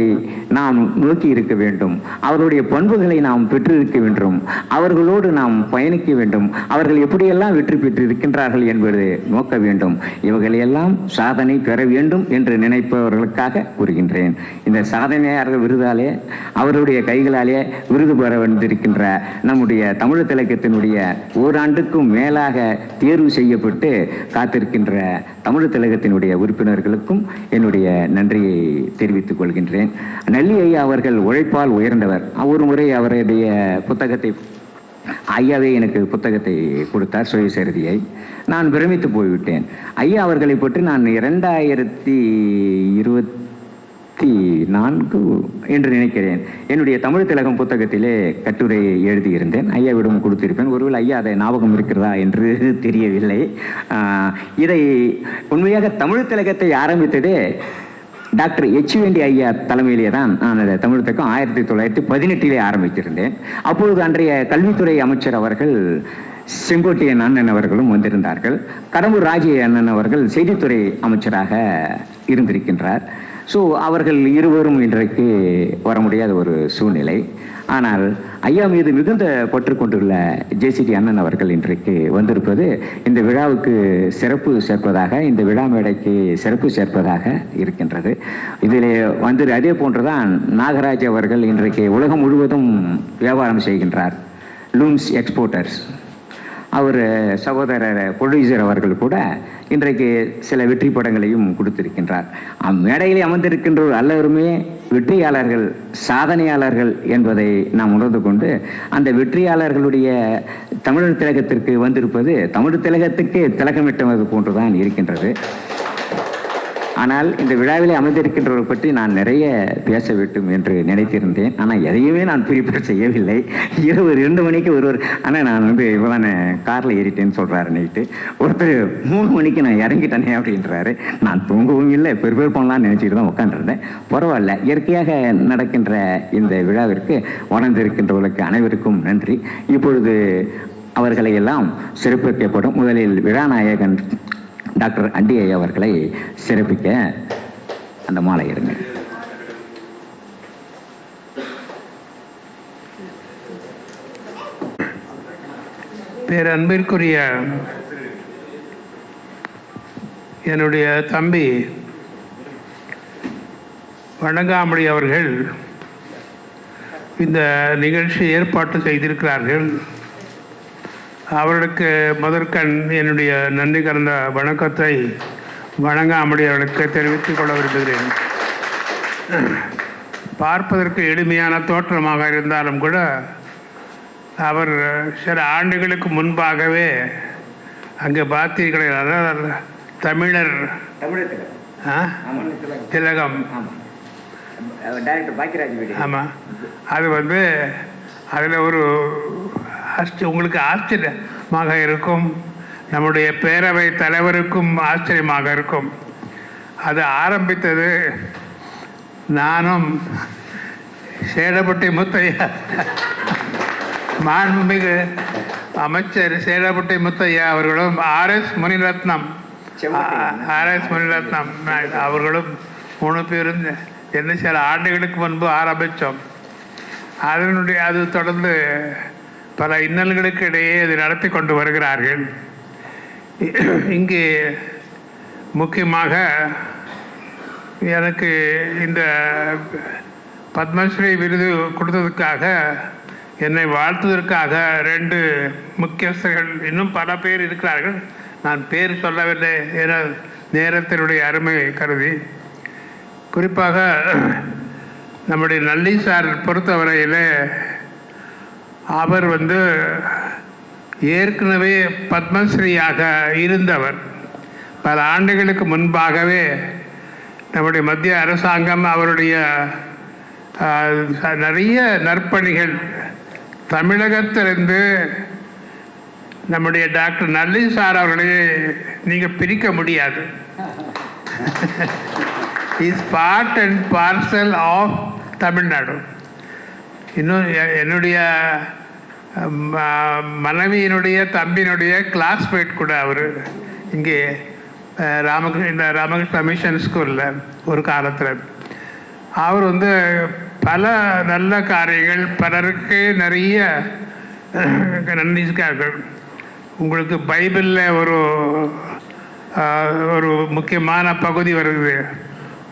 நாம் நோக்கி இருக்க வேண்டும். அவருடைய பண்புகளை நாம் பெற்றிருக்க வேண்டும். அவர்களோடு நாம் பயணிக்க வேண்டும். அவர்கள் எப்படியெல்லாம் வெற்றி பெற்றிருக்கின்றார்கள் என்பது நோக்க வேண்டும். இவர்களையெல்லாம் சாதனை பெற வேண்டும் என்று நினைப்பவர்களுக்காக கூறுகின்றேன். இந்த சாதனையாளர்கள் விருதாலே, அவருடைய கைகளால் விருது பெற வந்திருக்கின்ற நம்முடைய தமிழ் திலகத்தினுடைய ஓராண்டுக்கும் மேலாக தேர்வு செய்யப்பட்டு காத்திருக்கின்ற தமிழ் திலகத்தினுடைய உறுப்பினர்களுக்கும் என்னுடைய நன்றியை தெரிவித்துக் கொள்கின்றேன். நல்லி ஐயா அவர்கள் உழைப்பால் உயர்ந்தவர். ஒரு முறை அவருடைய புத்தகத்தை, ஐயாவே எனக்கு புத்தகத்தை கொடுத்தார், சுயசரிதியை. நான் பிரமித்து போய்விட்டேன். ஐயா அவர்களை பற்றி நான் 2024 என்று நினைக்கிறேன், என்னுடைய தமிழ் திலகம் புத்தகத்திலே கட்டுரை எழுதியிருந்தேன். ஐயாவிடம் கொடுத்திருப்பேன். ஒருவேளை ஐயா அதை ஞாபகம் இருக்கிறதா என்று தெரியவில்லை. இதை உண்மையாக தமிழ் திலகத்தை ஆரம்பித்ததே டாக்டர் எச்வேண்டி ஐயா தலைமையிலே தான் நான் அதை தமிழ் திலகம் 1918 ஆரம்பித்திருந்தேன். அப்பொழுது அன்றைய கல்வித்துறை அமைச்சர் அவர்கள் செங்கோட்டையன் அண்ணன் அவர்களும் வந்திருந்தார்கள். கடம்பூர் ராஜே அண்ணன் அவர்கள் செய்தித்துறை அமைச்சராக இருந்திருக்கின்றார். ஸோ அவர்கள் இருவரும் இன்றைக்கு வர முடியாத ஒரு சூழ்நிலை. ஆனால் ஐயா மீது மிகுந்த பற்று கொண்டுள்ள ஜேசிடி அண்ணன் அவர்கள் இன்றைக்கு வந்திருப்பது இந்த விழாவுக்கு சிறப்பு சேர்ப்பதாக, இந்த விழா மேடைக்கு சிறப்பு சேர்ப்பதாக இருக்கின்றது. இதில் வந்து அதே போன்றுதான் நாகராஜ் அவர்கள் இன்றைக்கு உலகம் முழுவதும் வியாபாரம் செய்கின்றார், லூம்ஸ் எக்ஸ்போர்ட்டர்ஸ். அவர் சகோதரர் ப்ரொடியூசர் அவர்கள் கூட இன்றைக்கு சில வெற்றி படங்களையும் கொடுத்திருக்கின்றார். மேடையிலே அமர்ந்திருக்கின்றோர் எல்லாருமே வெற்றியாளர்கள், சாதனையாளர்கள் என்பதை நாம் உணர்ந்து கொண்டு அந்த வெற்றியாளர்களுடைய தமிழர் திலகத்திற்கு வந்திருப்பது தமிழ் திலகத்துக்கு திலகமிட்டது போன்றுதான் இருக்கின்றது. ஆனால் இந்த விழாவிலே அமர்ந்திருக்கின்றவர்கள் பற்றி நான் நிறைய பேச வேண்டும் என்று நினைத்திருந்தேன். ஆனால் எதையுமே நான் ப்ரிப்பேர் செய்யவில்லை. இரவு 2 மணிக்கு ஒருவர், ஆனால் நான் இப்போ தான் காரில் ஏறிட்டேன்னு சொல்கிறாரு நைட்டு. ஒருத்தர் 3 மணிக்கு நான் இறங்கிட்டேனே அப்படின்றாரு. நான் தூங்கவும் இல்லை, ப்ரிப்பேர் பண்ணலான்னு நினச்சிட்டு தான் உட்காந்துருந்தேன். பரவாயில்ல, இயற்கையாக நடக்கின்ற இந்த விழாவிற்கு வளர்ந்திருக்கின்றவர்களுக்கு அனைவருக்கும் நன்றி. இப்பொழுது அவர்களை எல்லாம் சிறப்பிக்கப்படும். முதலில் விழாநாயகன் டாக்டர் அண்டி ஐயா அவர்களை சிறப்பிக்க அந்த மாலை எடுங்க. பேரன்பிற்குரிய என்னுடைய தம்பி வணங்காமடி அவர்கள் இந்த நிகழ்ச்சி ஏற்பாடு செய்திருக்கிறார்கள். அவர்களுக்கு முதற்கண் என்னுடைய நன்றி கலந்த வணக்கத்தை வணங்காமடி அவர்களுக்கு தெரிவித்துக் கொள்ள விரும்புகிறேன். பார்ப்பதற்கு எளிமையான தோற்றமாக இருந்தாலும் கூட அவர் சில ஆண்டுகளுக்கு முன்பாகவே அங்கே பார்த்தீர்கள், தமிழர் திலகம், ஆமாம், அது அதில் ஒரு உங்களுக்கு ஆச்சரியமாக இருக்கும், நம்முடைய பேரவை தலைவருக்கும் ஆச்சரியமாக இருக்கும். அது ஆரம்பித்தது நானும் சேடப்பட்டி முத்தையா, மாண்புமிகு அமைச்சர் சேடப்பட்டி முத்தையா அவர்களும் ஆர்எஸ் முனிரத்னம் அவர்களும் 3 பேரும் என்ன சில ஆண்டுகளுக்கு முன்பு ஆரம்பித்தோம். அது தொடர்ந்து பல இன்னல்களுக்கு இடையே இது நடத்தி கொண்டு வருகிறார்கள். இங்கே முக்கியமாக எனக்கு இந்த பத்மஸ்ரீ விருது கொடுத்ததுக்காக, என்னை வாழ்த்துவதற்காக 2 முக்கியஸ்தர்கள், இன்னும் பல பேர் இருக்கிறார்கள், நான் பேர் சொல்லவில்லை என நேரத்தினுடைய அருமை கருதி. குறிப்பாக நம்முடைய நல்லி சார் பொறுத்தவரையில் அவர் ஏற்கனவே பத்மஸ்ரீயாக இருந்தவர். பல ஆண்டுகளுக்கு முன்பாகவே நம்முடைய மத்திய அரசாங்கம் அவருடைய நிறைய நற்பணிகள் தமிழகத்திலிருந்து நம்முடைய டாக்டர் நல்லி சார் அவர்களை நீங்கள் பிரிக்க முடியாது. Is part and parcel of Tamil Nadu. இன்னும் என்னுடைய மனைவியினுடைய தம்பியினுடைய கிளாஸ்மேட் கூட அவர் இங்கே ராமகிருஷ்ண மிஷன் ஸ்கூலில் ஒரு காலத்தில். அவர் பல நல்ல காரியங்கள், பலருக்கு நிறைய நன்றிக்கார்கள். உங்களுக்கு பைபிளில் ஒரு முக்கியமான பகுதி வருது,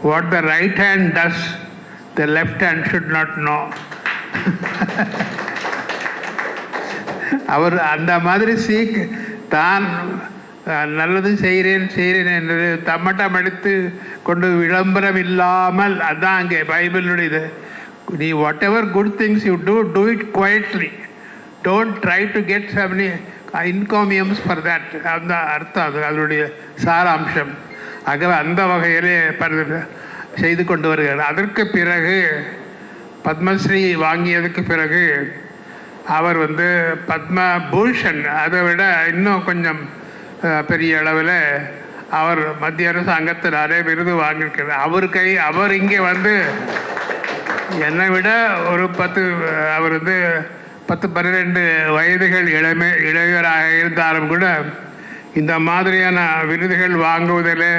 what the right hand does the left hand should not know. அவர் அந்த மாதிரி தான் நல்லது செய்கிறேன் என்று தம்மட்டம் எடுத்து கொண்டு விளம்பரம் இல்லாமல், அதுதான் அங்கே பைபிளுடைய இது. நீ whatever good things you do it quietly, don't try to get some encomiums for that. அந்த அர்த்தம், அது அதனுடைய சாராம்சம். ஆகவே அந்த வகையிலே செய்து கொண்டு வருகிறார். அதற்கு பிறகு பத்மஸ்ரீ வாங்கியதுக்கு பிறகு அவர் பத்மபூஷன், அதை விட இன்னும் கொஞ்சம் பெரிய அளவில் அவர் மத்திய அரசாங்கத்தில் நிறைய விருது வாங்கியிருக்கிறார். அவர் இங்கே என்னை விட ஒரு 10, அவர் 10-12 வயதுகள் இளையவராக இருந்தாலும் கூட இந்த மாதிரியான விருதுகள் வாங்குவதில்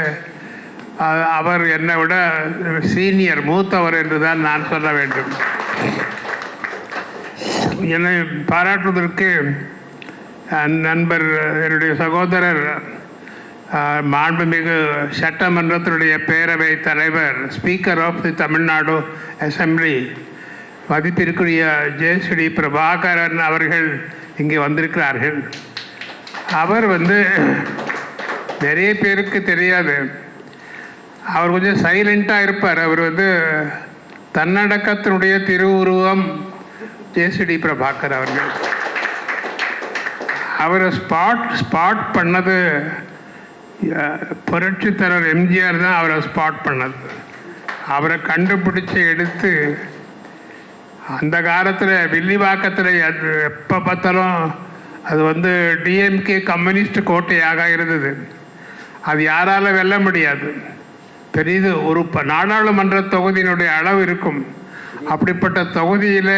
அவர் என்னை விட சீனியர், மூத்தவர் என்று தான் நான் சொல்ல வேண்டும். என்னை பாராட்டுவதற்கு நண்பர், என்னுடைய சகோதரர், மாண்புமிகு சட்டமன்றத்தினுடைய பேரவை தலைவர், speaker of the Tamil Nadu assembly, மதிப்பிற்குரிய ஜே.சி.டி. பிரபாகரன் அவர்கள் இங்கே வந்திருக்கிறார்கள். அவர் நிறைய பேருக்கு தெரியாது, அவர் கொஞ்சம் சைலண்ட்டாக இருப்பார். அவர் தன்னடக்கத்தினுடைய திருவுருவம் ஜே.சி.டி. பிரபாகர் அவர்கள். அவரை ஸ்பாட் பண்ணது புரட்சித்தலைவர் எம்ஜிஆர் தான். அவரை ஸ்பாட் பண்ணது, அவரை கண்டுபிடிச்சி எடுத்து அந்த காலத்தில் வில்லிவாக்கத்தில் எப்போ பார்த்தாலும் அது டிஎம்கே கம்யூனிஸ்ட் கோட்டையாக இருந்தது. அது யாரால் வெல்ல முடியாது. பெரிது ஒரு நாடாளுமன்ற தொகுதியினுடைய அளவு இருக்கும். அப்படிப்பட்ட தொகுதியில்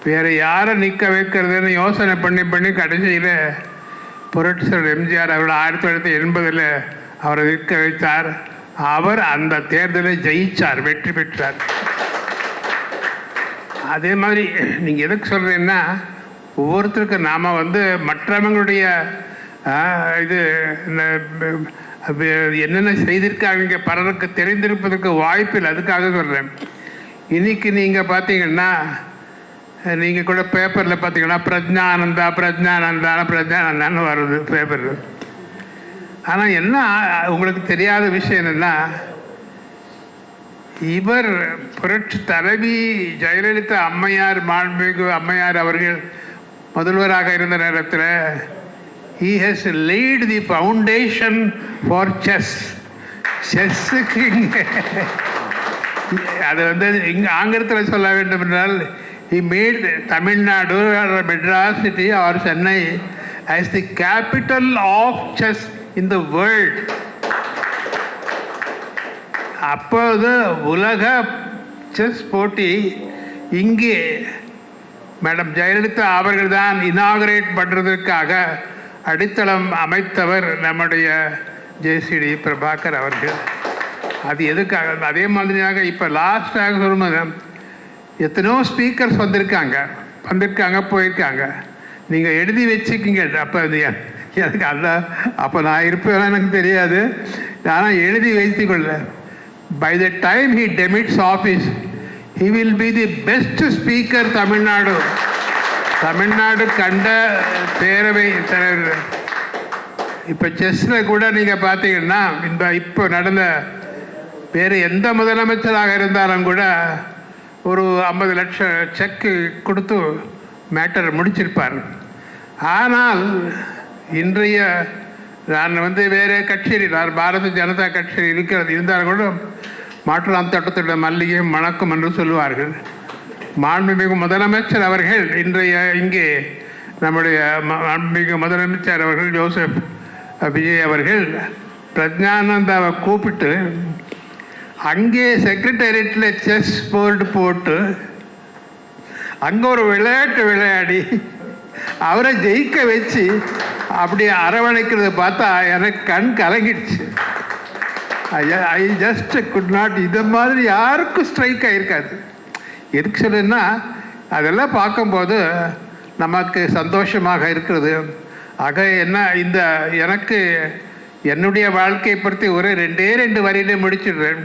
வேறு யாரை நிற்க வைக்கிறதுன்னு யோசனை பண்ணி கடைசியில் புரட்சித்தலைவர் எம்ஜிஆர் அவர்கள் 1980 அவரை நிற்க வைத்தார். அவர் அந்த தேர்தலில் ஜெயித்தார், வெற்றி பெற்றார். அதே மாதிரி நீங்கள் எதுக்கு சொல்கிறீங்கன்னா, ஒவ்வொருத்தருக்கு நாம் மற்றவங்களுடைய இது என்னென்ன செய்திருக்காங்க பலருக்கு தெரிந்திருப்பதற்கு வாய்ப்பில்லை. அதுக்காக சொல்கிறேன். இன்றைக்கி நீங்கள் பார்த்தீங்கன்னா, நீங்கள் கூட பேப்பரில் பார்த்தீங்கன்னா பிரஜானந்தான்னு வருது பேப்பர். ஆனால் என்ன உங்களுக்கு தெரியாத விஷயம் என்னென்னா, இவர் புரட்சி தலைவி ஜெயலலிதா அம்மையார், மாண்புமிகு அம்மையார் அவர்கள் முதல்வராக இருந்த நேரத்தில் he has laid the foundation for chess. செஸ்ஸுக்கு அது இங்கே ஆங்கிலத்தில் சொல்ல வேண்டும் என்றால், he made Tamil Nadu or Madras city or Chennai as the capital of chess in the world. அப்போது உலக செஸ் போட்டி இங்கே மேடம் ஜெயலலிதா அவர்கள் தான் இனாகரேட் பண்ணுறதுக்காக அடித்தளம் அமைத்தவர் நம்முடைய ஜே.சி.டி. பிரபாகர் அவர்கள். அது எதுக்காக? அதே மாதிரியாக இப்போ லாஸ்டாக சொல்லும்போது எத்தனையோ ஸ்பீக்கர்ஸ் வந்திருக்காங்க போயிருக்காங்க. நீங்கள் எழுதி வச்சுக்கிங்க. அப்போ அது எனக்கு அப்போ நான் இருப்பேன் எனக்கு தெரியாது. ஆனால் எழுதி வைத்துக்கொள்ள, by the time he demits office, he will be the best speaker Tamil Nadu கண்ட பேரவை தலைவர். இப்போ செஸ்ஸில் கூட நீங்கள் பார்த்தீங்கன்னா, இப்போ நடந்த வேறு எந்த முதலமைச்சராக இருந்தாலும் கூட ஒரு 50 லட்சம் செக்கு கொடுத்து மேட்டர் முடிச்சிருப்பார். ஆனால் இன்றைய நான் வேறு கட்சியில், நான் பாரதிய ஜனதா கட்சியில் இருந்தாலும் கூட மாற்றலாம் தோட்டத்தோட மல்லிகை மணக்கும் என்று சொல்லுவார்கள். மாண்புமிகு முதலமைச்சர் அவர்கள் இன்றைய இங்கே நம்முடைய மாண்புமிகு முதலமைச்சர் அவர்கள் ஜோசப் விஜய் அவர்கள் பிரஜானந்தாவை கூப்பிட்டு அங்கே செக்ரட்டேரியட்டில் செஸ் போர்டு போட்டு அங்கே ஒரு விளையாடி அவரை ஜெயிக்க வச்சு அப்படி அரவணைக்கிறத பார்த்தா எனக்கு கண் கலங்கிடுச்சு. I just could not. இதை மாதிரி யாருக்கும் ஸ்ட்ரைக் ஆகிருக்காது. எதுக்கு சொல்லுன்னா, அதெல்லாம் பார்க்கும்போது நமக்கு சந்தோஷமாக இருக்கிறது. ஆக எனக்கு என்னுடைய வாழ்க்கையை பற்றி ஒரு 2 வரியிலே முடிச்சிடுறேன்.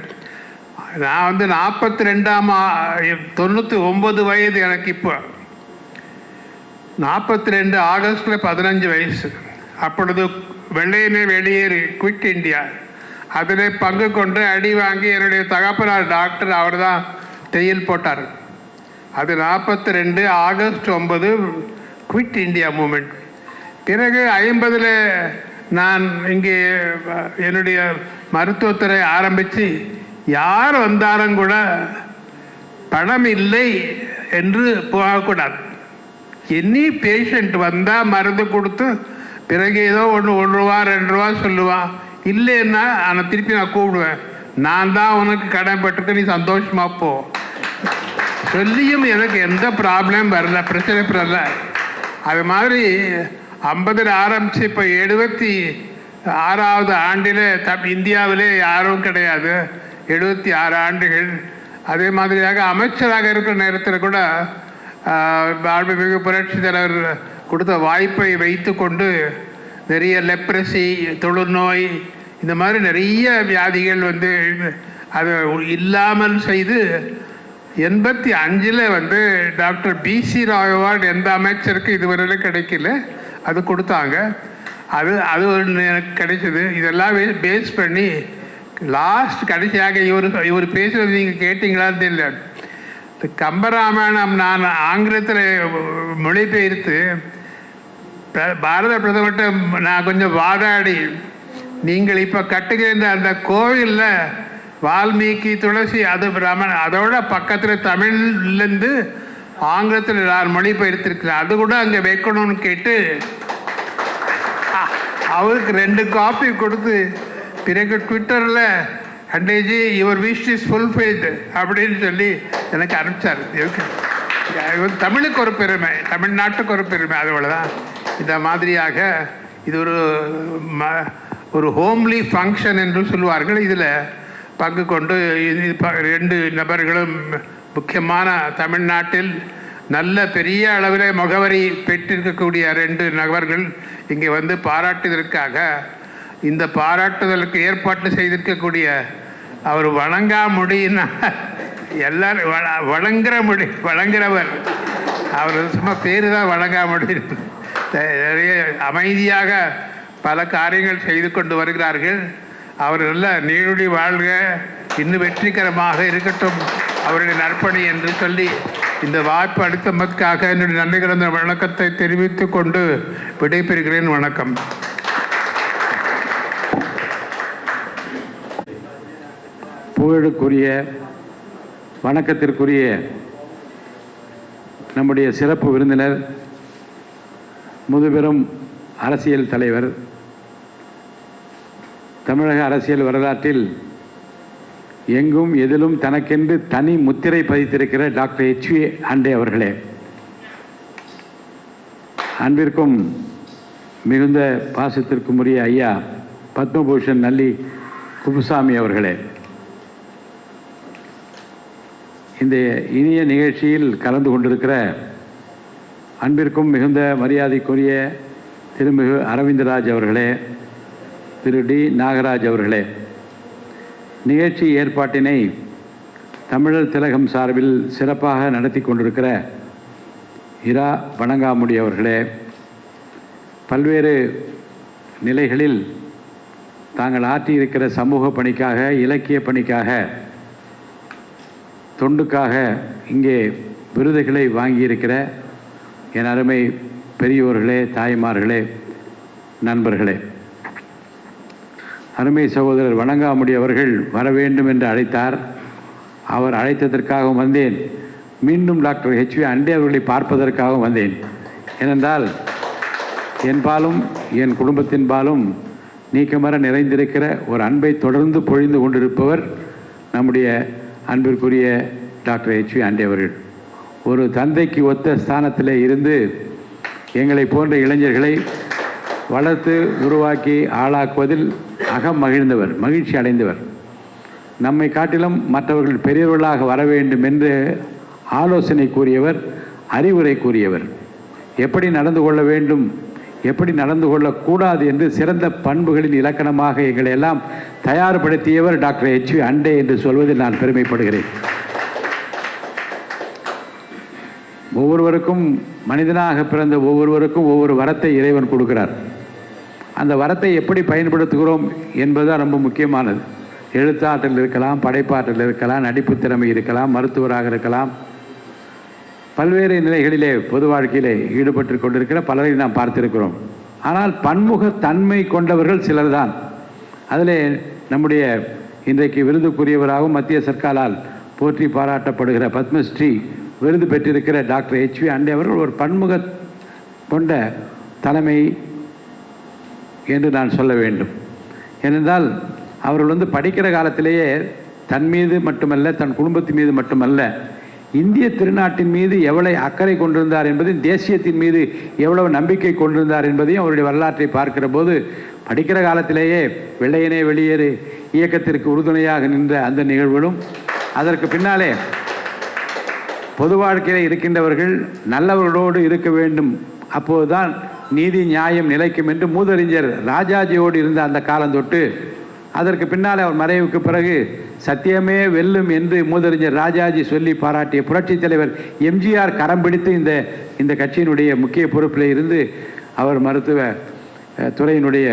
நான் 99 வயது எனக்கு. இப்போ 42 ஆகஸ்டில் 15 வயசு. அப்பொழுது வெள்ளையனே வெளியேறி குவிட் இந்தியா அதில் பங்கு கொண்டு அடி வாங்கி என்னுடைய தகப்பனார் டாக்டர் அவர் தான் தையல் போட்டார். அது 42 ஆகஸ்ட் 9 குவிட் இந்தியா மூமெண்ட். பிறகு 50 நான் இங்கே என்னுடைய மருத்துவத்துறை ஆரம்பித்து யார் வந்தாலும் கூட பணம் இல்லை என்று போகக்கூடாது. எனி பேஷண்ட் வந்தால் மருந்து கொடுத்து பிறகு ஏதோ 1 ரூபா 2 ரூபா சொல்லுவான். இல்லைன்னா திருப்பி நான் கூப்பிடுவேன், நான் தான் உனக்கு கடன்பட்டுருக்கு, நீ சந்தோஷமாக போ. சொல்லியும் எனக்கு எந்த ப்ராப்ளம் வரல, பிரச்சனை வரல. அது மாதிரி 50 ஆரம்பித்து இப்போ 76வது ஆண்டில் இந்தியாவிலே யாரும் கிடையாது. 76 ஆண்டுகள். அதே மாதிரியாக அமைச்சராக இருக்கிற நேரத்தில் கூட மாண்புமிகு புரட்சி தலைவர் கொடுத்த வாய்ப்பை வைத்து கொண்டு நிறைய லெப்ரசி, தொழுநோய், இந்த மாதிரி நிறைய வியாதிகள் அது இல்லாமல் செய்து 85 டாக்டர் பிசி ராவ் அவார்டு எந்த அமைச்சருக்கு இதுவரையிலும் கிடைக்கல, அது கொடுத்தாங்க. அது எனக்கு கிடைச்சது. இதெல்லாம் பேஸ் பண்ணி லாஸ்ட் கடைசியாக இவர் பேசுகிறது நீங்கள் கேட்டிங்களான்னு தெரியல. கம்பராமாயணம் நான் ஆங்கிலத்தில் மொழிபெயர்த்து பாரத பிரதமர்கிட்ட நான் கொஞ்சம் வாதாடி, நீங்கள் இப்போ கட்டுகின்ற அந்த கோவிலில் வால்மீகி, துளசி, அது அதோட பக்கத்தில் தமிழ்லேருந்து ஆங்கிலத்தில் நான் மொழிபெயர்த்திருக்கிறேன், அது கூட அங்கே வைக்கணும்னு கேட்டு அவருக்கு 2 காப்பி கொடுத்து பிறகு ட்விட்டரில் அண்டேஜி யுவர் விஷ் இஸ் ஃபுல்ஃபில்டு அப்படின்னு சொல்லி எனக்கு அனுப்பிச்சார். தமிழுக்கு ஒரு பெருமை, தமிழ்நாட்டுக்கு ஒரு பெருமை, அவ்வளோதான். இந்த மாதிரியாக இது ஒரு ஹோம்லி ஃபங்க்ஷன் என்று சொல்லுவார்கள். இதில் பங்கு கொண்டு 2 நபர்களும் முக்கியமான தமிழ்நாட்டில் நல்ல பெரிய அளவில் முகவரி பெற்றிருக்கக்கூடிய 2 நபர்கள் இங்கே பாராட்டுவதற்காக இந்த பாராட்டுதலுக்கு ஏற்பாடு செய்திருக்கக்கூடிய அவர் வணங்காமுடியினா எல்லாரும் வழங்குறவர், அவர் சும்மா பேர் தான் வழங்காமுடி. நிறைய அமைதியாக பல காரியங்கள் செய்து கொண்டு வருகிறார்கள். அவர் நல்ல நீடுடி வாழ்க, இன்னும் வெற்றிகரமாக இருக்கட்டும் அவருடைய நற்பணி என்று சொல்லி இந்த வாய்ப்பு அளித்ததற்காக என்னுடைய நன்றி கலந்த வணக்கத்தை தெரிவித்துக் கொண்டு விடைபெறுகிறேன். வணக்கம். புகழுக்குரிய, வணக்கத்திற்குரிய நம்முடைய சிறப்பு விருந்தினர், முதுபெரும் அரசியல் தலைவர், தமிழக அரசியல் வரலாற்றில் எங்கும் எதிலும் தனக்கென்று தனி முத்திரை பதித்திருக்கிற டாக்டர் HV அண்டே அவர்களே, அன்பிற்கும் மிகுந்த பாசத்திற்கும் உரிய ஐயா பத்மபூஷன் நல்லி குப்புசாமி அவர்களே, இந்த இனிய நிகழ்ச்சியில் கலந்து கொண்டிருக்கிற அன்பிற்கும் மிகுந்த மரியாதைக்குரிய திருமிகு அரவிந்தராஜ் அவர்களே, திரு டி நாகராஜ் அவர்களே, நிகழ்ச்சி ஏற்பாட்டினை தமிழர் திலகம் சார்பில் சிறப்பாக நடத்தி கொண்டிருக்கிற இரா வணங்காமுடி அவர்களே, பல்வேறு நிலைகளில் தாங்கள் ஆற்றியிருக்கிற சமூக பணிக்காக, இலக்கிய பணிக்காக, தொண்டுக்காக இங்கே விருதுகளை வாங்கியிருக்கிற என் அருமை பெரியோர்களே, தாய்மார்களே, நண்பர்களே, அருமை சகோதரர் வணங்காமுடி அவர்கள் வர வேண்டும் என்று அழைத்தார். அவர் அழைத்ததற்காகவும் வந்தேன். மீண்டும் டாக்டர் HV அண்டே அவர்களை பார்ப்பதற்காகவும் வந்தேன். ஏனென்றால் என்பாலும் என் குடும்பத்தின் பாலும் நீக்கமர நிறைந்திருக்கிற ஒரு அன்பை தொடர்ந்து பொழிந்து கொண்டிருப்பவர் நம்முடைய அன்பிற்குரிய டாக்டர் HV அண்டே அவர்கள். ஒரு தந்தைக்கு ஒத்த ஸ்தானத்தில் இருந்து எங்களை போன்ற இளைஞர்களை வளர்த்து உருவாக்கி ஆளாக்குவதில் அகம் மகிழ்ந்தவர், மகிழ்ச்சி அடைந்தவர். நம்மை காட்டிலும் மற்றவர்கள் பெரியவர்களாக வர வேண்டும் என்று ஆலோசனை கூறியவர், அறிவுரை கூறியவர். எப்படி நடந்து கொள்ள வேண்டும், எப்படி நடந்து கொள்ளக்கூடாது என்று சிறந்த பண்புகளின் இலக்கணமாக எங்களை எல்லாம் தயார்படுத்தியவர் டாக்டர் HV அண்டே என்று சொல்வதில் நான் பெருமைப்படுகிறேன். ஒவ்வொருவருக்கும், மனிதனாக பிறந்த ஒவ்வொருவருக்கும் ஒவ்வொரு வரத்தை இறைவன் கொடுக்கிறார். அந்த வரத்தை எப்படி பயன்படுத்துகிறோம் என்பதுதான் ரொம்ப முக்கியமானது. எழுத்தாற்றல் இருக்கலாம், படைப்பாற்றல் இருக்கலாம், நடிப்பு திறமை இருக்கலாம், மருத்துவராக இருக்கலாம், பல்வேறு நிலைகளிலே பொது வாழ்க்கையிலே ஈடுபட்டு கொண்டிருக்கிற பலரை நாம் பார்த்திருக்கிறோம். ஆனால் பன்முகத்தன்மை கொண்டவர்கள் சிலர் தான். அதில் நம்முடைய இன்றைக்கு விருதுக்குரியவராகவும் மத்திய சர்க்காரால் போற்றி பாராட்டப்படுகிற பத்மஸ்ரீ விருது பெற்றிருக்கிற டாக்டர் HV அண்டே அவர்கள் ஒரு பன்முக கொண்ட தலைமை என்று நான் சொல்ல வேண்டும். ஏனென்றால் அவர்கள் படிக்கிற காலத்திலேயே தன் மீது மட்டுமல்ல, தன் குடும்பத்தின் மீது மட்டுமல்ல, இந்திய திருநாட்டின் மீது எவ்வளவு அக்கறை கொண்டிருந்தார் என்பதையும் தேசியத்தின் மீது எவ்வளவு நம்பிக்கை கொண்டிருந்தார் என்பதையும் அவருடைய வரலாற்றை பார்க்கிற போது படிக்கிற காலத்திலேயே வெள்ளையனே வெளியேறு இயக்கத்திற்கு உறுதுணையாக நின்ற அந்த நிகழ்வுகளும் அதற்கு பின்னாலே பொது வாழ்க்கையில் இருக்கின்றவர்கள் நல்லவர்களோடு இருக்க வேண்டும், அப்போதுதான் நீதி நியாயம் நிலைக்கும் என்று மூதறிஞர் ராஜாஜியோடு இருந்த அந்த காலம் தொட்டு அதற்கு பின்னால் அவர் மறைவுக்கு பிறகு சத்தியமே வெல்லும் என்று மூதறிஞர் ராஜாஜி சொல்லி பாராட்டிய புரட்சித் தலைவர் எம்ஜிஆர் கரம் பிடித்து இந்த கட்சியினுடைய முக்கிய பொறுப்பில் இருந்து அவர் மருத்துவ துறையினுடைய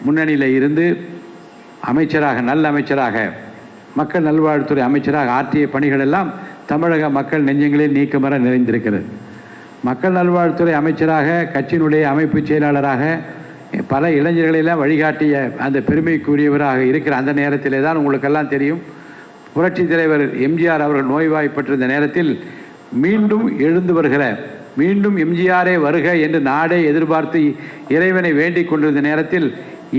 முன்னணியில் இருந்து அமைச்சராக நல்ல அமைச்சராக மக்கள் நல்வாழ்வுத்துறை அமைச்சராக ஆற்றிய பணிகள் எல்லாம் தமிழக மக்கள் நெஞ்சங்களில் நீக்கமர நிறைந்திருக்கிறது. மக்கள் நல்வாழ்வுத்துறை அமைச்சராக கட்சியினுடைய அமைப்பு செயலாளராக பல இளைஞர்களெல்லாம் வழிகாட்டிய அந்த பெருமைக்குரியவராக இருக்கிற அந்த நேரத்திலே தான் உங்களுக்கெல்லாம் தெரியும், புரட்சி தலைவர் எம்ஜிஆர் அவர்கள் நோய்வாய்ப்பட்டிருந்த நேரத்தில் மீண்டும் எழுந்து வருகிற மீண்டும் எம்ஜிஆரே வருக என்று நாடே எதிர்பார்த்து இறைவனை வேண்டிக் கொண்டிருந்த நேரத்தில்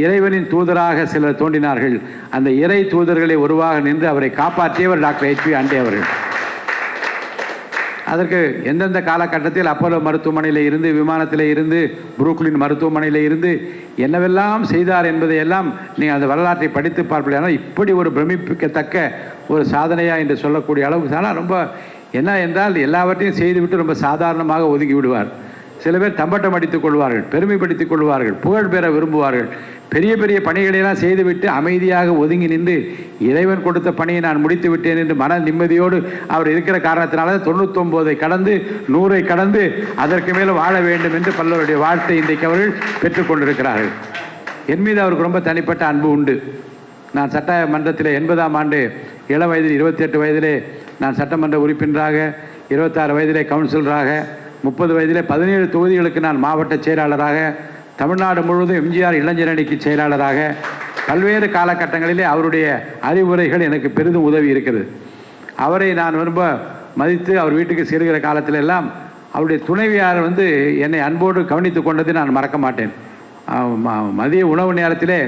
இறைவனின் தூதராக சிலர் தோன்றினார்கள். அந்த இறை தூதர்களை உருவாக நின்று அவரை காப்பாற்றியவர் டாக்டர் H.V. அண்டே அவர்கள். அதற்கு எந்தெந்த காலகட்டத்தில் அப்போலோ மருத்துவமனையில் இருந்து, விமானத்தில் இருந்து, புரூக்லின் மருத்துவமனையில் இருந்து என்னவெல்லாம் செய்தார் என்பதையெல்லாம் நீங்கள் அந்த வரலாற்றை படித்து பார்ப்பீர்கள். ஆனால் இப்படி ஒரு பிரமிப்பிக்கத்தக்க ஒரு சாதனையா என்று சொல்லக்கூடிய அளவுக்கு ஆனால் ரொம்ப என்ன என்றால் எல்லாவற்றையும் செய்துவிட்டு ரொம்ப சாதாரணமாக ஒதுக்கி விடுவார். சில பேர் தம்பட்டம் அடித்துக் கொள்வார்கள், பெருமைப்படுத்திக் கொள்வார்கள், புகழ் பெற விரும்புவார்கள். பெரிய பெரிய பணிகளையெல்லாம் செய்துவிட்டு அமைதியாக ஒதுங்கி நின்று இறைவன் கொடுத்த பணியை நான் முடித்து விட்டேன் என்று மன நிம்மதியோடு அவர் இருக்கிற காரணத்தினால 99 கடந்து 100 கடந்து அதற்கு மேலே வாழ வேண்டும் என்று பலருடைய வாழ்த்தை இன்றைக்கு அவர்கள் பெற்றுக்கொண்டிருக்கிறார்கள். என் மீது அவருக்கு ரொம்ப தனிப்பட்ட அன்பு உண்டு. நான் சட்டமன்றத்தில் 80ஆம் ஆண்டு இளம் வயதில் 28 வயதிலே நான் சட்டமன்ற உறுப்பினராக, 26 வயதிலே கவுன்சிலராக, 30 வயதிலே 17 தொகுதிகளுக்கு நான் மாவட்ட செயலாளராக, தமிழ்நாடு முழுவதும் எம்ஜிஆர் இளைஞர் அணிக்கு செயலாளராக பல்வேறு காலகட்டங்களிலே அவருடைய அறிவுரைகள் எனக்கு பெரிதும் உதவி இருக்கிறது. அவரை நான் ரொம்ப மதித்து அவர் வீட்டுக்கு செல்கிற காலத்தில் எல்லாம் அவருடைய துணைவியார் என்னை அன்போடு கவனித்து கொண்டதை நான் மறக்க மாட்டேன். மதிய உணவு நேரத்திலே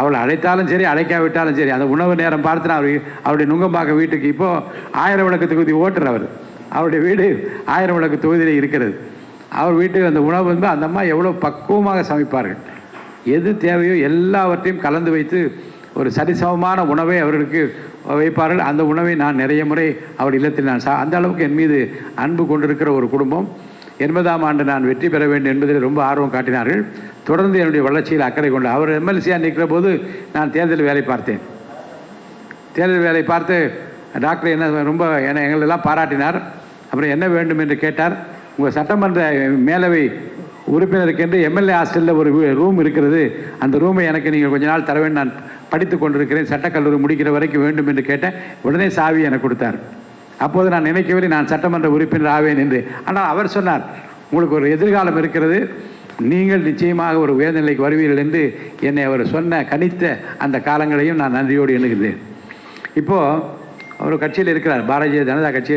அவளை அழைத்தாலும் சரி அழைக்காவிட்டாலும் சரி அந்த உணவு நேரம் பார்த்து நான் அவருடைய நுங்கம்பாக்க வீட்டுக்கு இப்போது 1000 விளக்கு தொகுதி ஓட்டுறவர், அவருடைய வீடு 1000 விளக்கு தொகுதியில் இருக்கிறது. அவர் வீட்டுக்கு அந்த உணவு அந்த அம்மா எவ்வளோ பக்குவமாக சமைப்பார்கள். எது தேவையோ எல்லாவற்றையும் கலந்து வைத்து ஒரு சரிசமமான உணவை அவர்களுக்கு வைப்பார்கள். அந்த உணவை நான் நிறைய முறை அவர் இல்லத்தில் நான் அந்த அளவுக்கு என் மீது அன்பு கொண்டிருக்கிற ஒரு குடும்பம். 80ஆம் ஆண்டு நான் வெற்றி பெற வேண்டும் என்பதில் ரொம்ப ஆர்வம் காட்டினார்கள். தொடர்ந்து என்னுடைய வளர்ச்சியில் அக்கறை கொண்டு அவர் எம்எல்சியாக நிற்கிற போது நான் தேர்தல் வேலை பார்த்தேன். தேர்தல் வேலை பார்த்து டாக்டர் என்ன ரொம்ப எங்களெல்லாம் பாராட்டினார். அப்புறம் என்ன வேண்டும் என்று கேட்டார். உங்கள் சட்டமன்ற மேலவை உறுப்பினருக்கென்று எம்எல்ஏ ஹாஸ்டலில் ஒரு ரூம் இருக்கிறது, அந்த ரூமை எனக்கு நீங்கள் கொஞ்ச நாள் தர வேண்டும், நான் படித்து கொண்டிருக்கிறேன், சட்டக்கல்லூரி முடிக்கிற வரைக்கும் வேண்டும் என்று கேட்டேன். உடனே சாவி எனக்கு கொடுத்தார். அப்போது நான் நினைக்கவில்லை நான் சட்டமன்ற உறுப்பினர் ஆவேன் என்று. ஆனால் அவர் சொன்னார், உங்களுக்கு ஒரு எதிர்காலம் இருக்கிறது, நீங்கள் நிச்சயமாக ஒரு உயர்நிலைக்கு வருவீர்கள் என்று என்னை அவர் சொன்ன கணித்த அந்த காலங்களையும் நான் நன்றியோடு எண்ணுகிறேன். இப்போது அவர் கட்சியில் இருக்கிறார், பாரதிய ஜனதா கட்சி.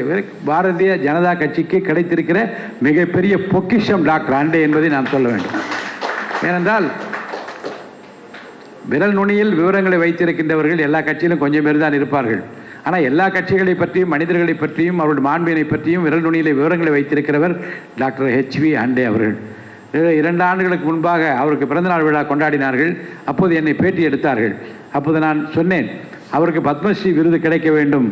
பாரதிய ஜனதா கட்சிக்கு கிடைத்திருக்கிற மிகப்பெரிய பொக்கிஷம் டாக்டர் அண்டே என்பதை நாம் சொல்ல வேண்டும். ஏனென்றால் விரல் நுனியில் விவரங்களை வைத்திருக்கின்றவர்கள் எல்லா கட்சியிலும் கொஞ்சம் பேர் தான் இருப்பார்கள். ஆனால் எல்லா கட்சிகளை பற்றியும் மனிதர்களை பற்றியும் அவருடைய மாண்பினை பற்றியும் விரல் நுனியில் விவரங்களை வைத்திருக்கிறவர் டாக்டர் H.V. அண்டே அவர்கள். 2 ஆண்டுகளுக்கு முன்பாக அவருக்கு பிறந்தநாள் விழா கொண்டாடினார்கள். அப்போது என்னை பேட்டி எடுத்தார்கள். அப்போது நான் சொன்னேன், அவருக்கு பத்மஸ்ரீ விருது கிடைக்க வேண்டும்,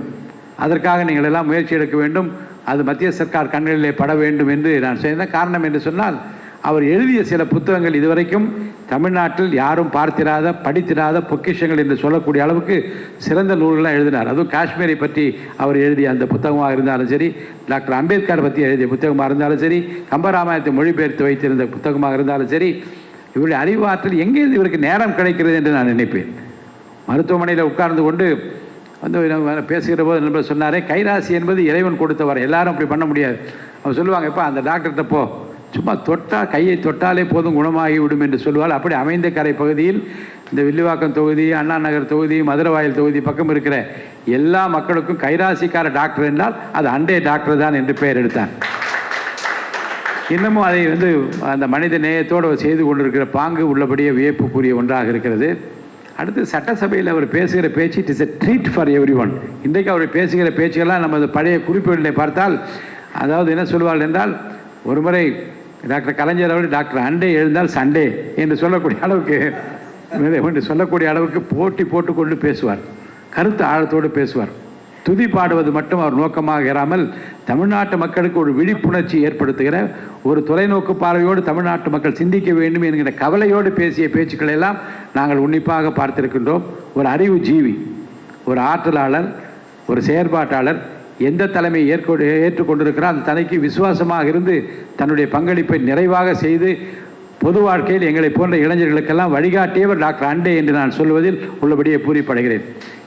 அதற்காக நீங்கள் எல்லாம் முயற்சி எடுக்க வேண்டும், அது மத்திய சர்க்கார் கண்களிலே பட வேண்டும் என்று நான் சொன்னேன். காரணம் என்று சொன்னால் அவர் எழுதிய சில புத்தகங்கள் இதுவரைக்கும் தமிழ்நாட்டில் யாரும் பார்த்திராத படித்திராத பொக்கிஷங்கள் என்று சொல்லக்கூடிய அளவுக்கு சிறந்த நூல்களாக எழுதினார். அதுவும் காஷ்மீரை பற்றி அவர் எழுதிய அந்த புத்தகமாக இருந்தாலும் சரி, டாக்டர் அம்பேத்கர் பற்றி எழுதிய புத்தகமாக இருந்தாலும் சரி, கம்பராமாயணத்தை மொழிபெயர்த்து வைத்திருந்த புத்தகமாக இருந்தாலும் சரி, இவருடைய அறிவாற்றல் எங்கேருந்து இவருக்கு நேரம் கிடைக்கிறது என்று நான் நினைப்பேன். மருத்துவமனையில் உட்கார்ந்து கொண்டு பேசுகிற போது நண்பர் சொன்னாரே, கைராசி என்பது இறைவன் கொடுத்தவர், எல்லாரும் அப்படி பண்ண முடியாது. அவர் சொல்லுவாங்க, இப்போ அந்த டாக்டர்கிட்ட போ, சும்மா தொட்டால் கையை தொட்டாலே போதும் குணமாகிவிடும் என்று சொல்லுவாள். அப்படி அமைந்த கரை பகுதியில் இந்த வில்லிவாக்கம் தொகுதி, அண்ணா நகர் தொகுதி, மதுரவாயல் தொகுதி பக்கம் இருக்கிற எல்லா மக்களுக்கும் கைராசிக்கார டாக்டர் என்றால் அது அண்டே டாக்டர் தான் என்று பெயர் எடுத்தார். இன்னமும் அதை அந்த மனித நேயத்தோடு செய்து கொண்டிருக்கிற பாங்கு உள்ளபடியே வியப்புக்குரிய ஒன்றாக இருக்கிறது. அடுத்து சட்டசபையில் அவர் பேசுகிற பேச்சு it is a treat for every one. இன்றைக்கு அவர் பேசுகிற பேச்சுகள்லாம் நமது பழைய குறிப்புகளில் பார்த்தால், அதாவது என்ன சொல்வார்கள் என்றால், ஒரு முறை டாக்டர் கலைஞர் அவர்கள் டாக்டர் அண்டே எழுந்தால் சண்டே என்று சொல்லக்கூடிய அளவுக்கு போட்டி போட்டுக்கொண்டு பேசுவார். கருத்து ஆழத்தோடு பேசுவார். துதி பாடுவது மட்டும் அவர் நோக்கமாக இராமல் தமிழ்நாட்டு மக்களுக்கு ஒரு விழிப்புணர்ச்சி ஏற்படுத்துகிற ஒரு தொலைநோக்கு பார்வையோடு தமிழ்நாட்டு மக்கள் சிந்திக்க வேண்டும் என்கிற கவலையோடு பேசிய பேச்சுக்களை எல்லாம் நாங்கள் உன்னிப்பாக பார்த்திருக்கின்றோம். ஒரு அறிவு ஜீவி, ஒரு ஆற்றலாளர், ஒரு செயற்பாட்டாளர், எந்த தலைமையை ஏற்றுக்கொண்டிருக்கிறார் அந்த தலைக்கு விசுவாசமாக இருந்து தன்னுடைய பங்களிப்பை நிறைவாக செய்து பொது வாழ்க்கையில் எங்களை போன்ற இளைஞர்களுக்கெல்லாம் வழிகாட்டியவர் டாக்டர் அண்டே என்று நான் சொல்வதில் உள்ளபடியே பூரிப்படைகிறேன்.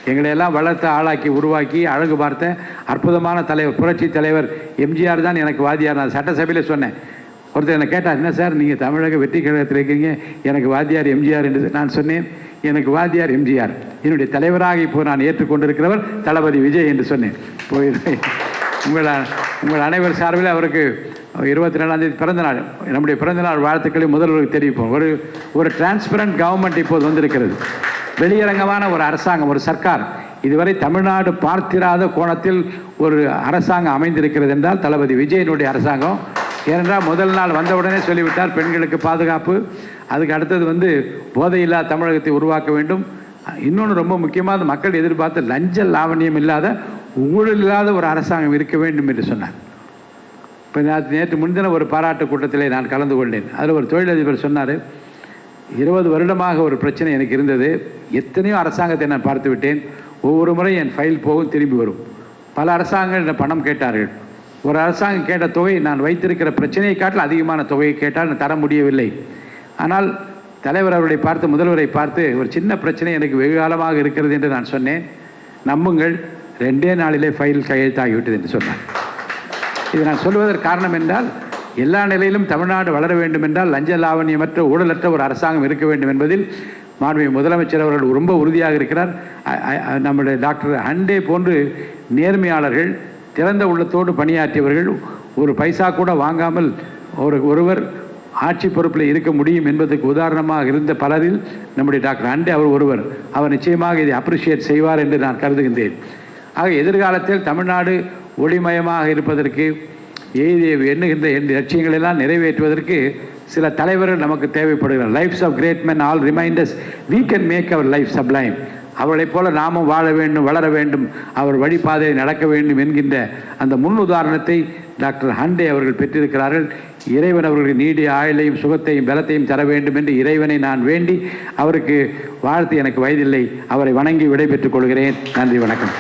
எங்களையெல்லாம் வளர்த்த, ஆளாக்கி, உருவாக்கி, அழகு பார்த்த அற்புதமான தலைவர், புரட்சி தலைவர் எம்ஜிஆர் தான் எனக்கு வாத்தியார். நான் சட்டசபையில் சொன்னேன். ஒருத்தர் என்னை கேட்டார், என்ன சார் நீங்கள் தமிழக வெற்றி கழகத்தில் இருக்கீங்க, எனக்கு வாத்தியார் எம்ஜிஆர் என்று நான் சொன்னேன். எனக்கு வாத்தியார் எம்ஜிஆர், என்னுடைய தலைவராக இப்போ நான் ஏற்றுக்கொண்டிருக்கிறவர் தளபதி விஜய் என்று சொன்னேன். உங்கள் அனைவர் சார்பில் அவருக்கு 24ஆம் தேதி பிறந்தநாள், நம்முடைய பிறந்தநாள் வாழ்த்துக்களை முதல்வருக்கு தெரிவிப்போம். ஒரு டிரான்ஸ்பரண்ட் கவர்மெண்ட் இப்போது வந்திருக்கிறது. வெளியரங்கமான ஒரு அரசாங்கம், ஒரு சர்க்கார். இதுவரை தமிழ்நாடு பார்த்திராத கோணத்தில் ஒரு அரசாங்கம் அமைந்திருக்கிறது என்றால் தளபதி விஜயனுடைய அரசாங்கம். ஏனென்றால் முதல் நாள் வந்தவுடனே சொல்லிவிட்டார் பெண்களுக்கு பாதுகாப்பு, அதுக்கு அடுத்தது போதையில்லா தமிழகத்தை உருவாக்க வேண்டும். இன்னொன்று ரொம்ப முக்கியமாக மக்கள் எதிர்பார்த்து லஞ்ச லாவணியம் இல்லாத, ஊழல் இல்லாத ஒரு அரசாங்கம் இருக்க வேண்டும் என்று சொன்னார். இப்போ நேற்று முன்தின ஒரு பாராட்டு கூட்டத்திலே நான் கலந்து கொண்டேன். அதில் ஒரு தொழிலதிபர் சொன்னார், 20 வருடமாக ஒரு பிரச்சனை எனக்கு இருந்தது. எத்தனையோ அரசாங்கத்தை நான் பார்த்து விட்டேன். ஒவ்வொரு முறை என் ஃபைல் போகும், திரும்பி வரும். பல அரசாங்கங்கள் என்ன பணம் கேட்டார்கள். ஒரு அரசாங்கம் கேட்ட தொகை நான் வைத்திருக்கிற பிரச்சனையை காட்டில் அதிகமான தொகையை கேட்டால் நான் தர முடியவில்லை. ஆனால் தலைவர் அவர்களை பார்த்து, முதல்வரை பார்த்து, ஒரு சின்ன பிரச்சனை எனக்கு வெகு காலமாக இருக்கிறது என்று நான் சொன்னேன். நம்புங்கள், 2 நாளிலே ஃபைல் கையெழுத்தாகிவிட்டது என்று சொன்னார். இது நான் சொல்வதற்கு காரணம் என்றால், எல்லா நிலையிலும் தமிழ்நாடு வளர வேண்டும் என்றால் லஞ்ச லாவணியமற்ற, ஊழலற்ற ஒரு அரசாங்கம் இருக்க வேண்டும் என்பதில் மாண்புமிகு முதலமைச்சர் அவர்கள் ரொம்ப உறுதியாக இருக்கிறார். நம்முடைய டாக்டர் அண்டே போன்று நேர்மையாளர்கள், திறந்த உள்ளத்தோடு பணியாற்றியவர்கள், ஒரு பைசா கூட வாங்காமல் ஒருவர் ஆட்சி பொறுப்பில் இருக்க முடியும் என்பதற்கு உதாரணமாக இருந்த பலரில் நம்முடைய டாக்டர் அண்டே அவர் ஒருவர். அவர் நிச்சயமாக இதை அப்ரிஷியேட் செய்வார் என்று நான் கருதுகின்றேன். ஆக எதிர்காலத்தில் தமிழ்நாடு ஒளிமயமாக இருப்பதற்கு, எண்ணுகின்ற லட்சியங்களெல்லாம் நிறைவேற்றுவதற்கு சில தலைவர்கள் நமக்கு தேவைப்படுகிறார். Lives of great men all reminders we can make our life sublime. அவளைப் போல நாமும் வாழ வேண்டும், வளர வேண்டும், அவர் வழிபாதையை நடக்க வேண்டும் என்கின்ற அந்த முன் உதாரணத்தை டாக்டர் ஹண்டே அவர்கள் பெற்றிருக்கிறார்கள். இறைவன் அவர்களுக்கு நீடிய ஆயுளையும் சுகத்தையும் பலத்தையும் தர வேண்டும் என்று இறைவனை நான் வேண்டி, அவருக்கு வாழ்த்து எனக்கு வயதில்லை, அவரை வணங்கி விடைபெற்றுக் கொள்கிறேன். நன்றி, வணக்கம்.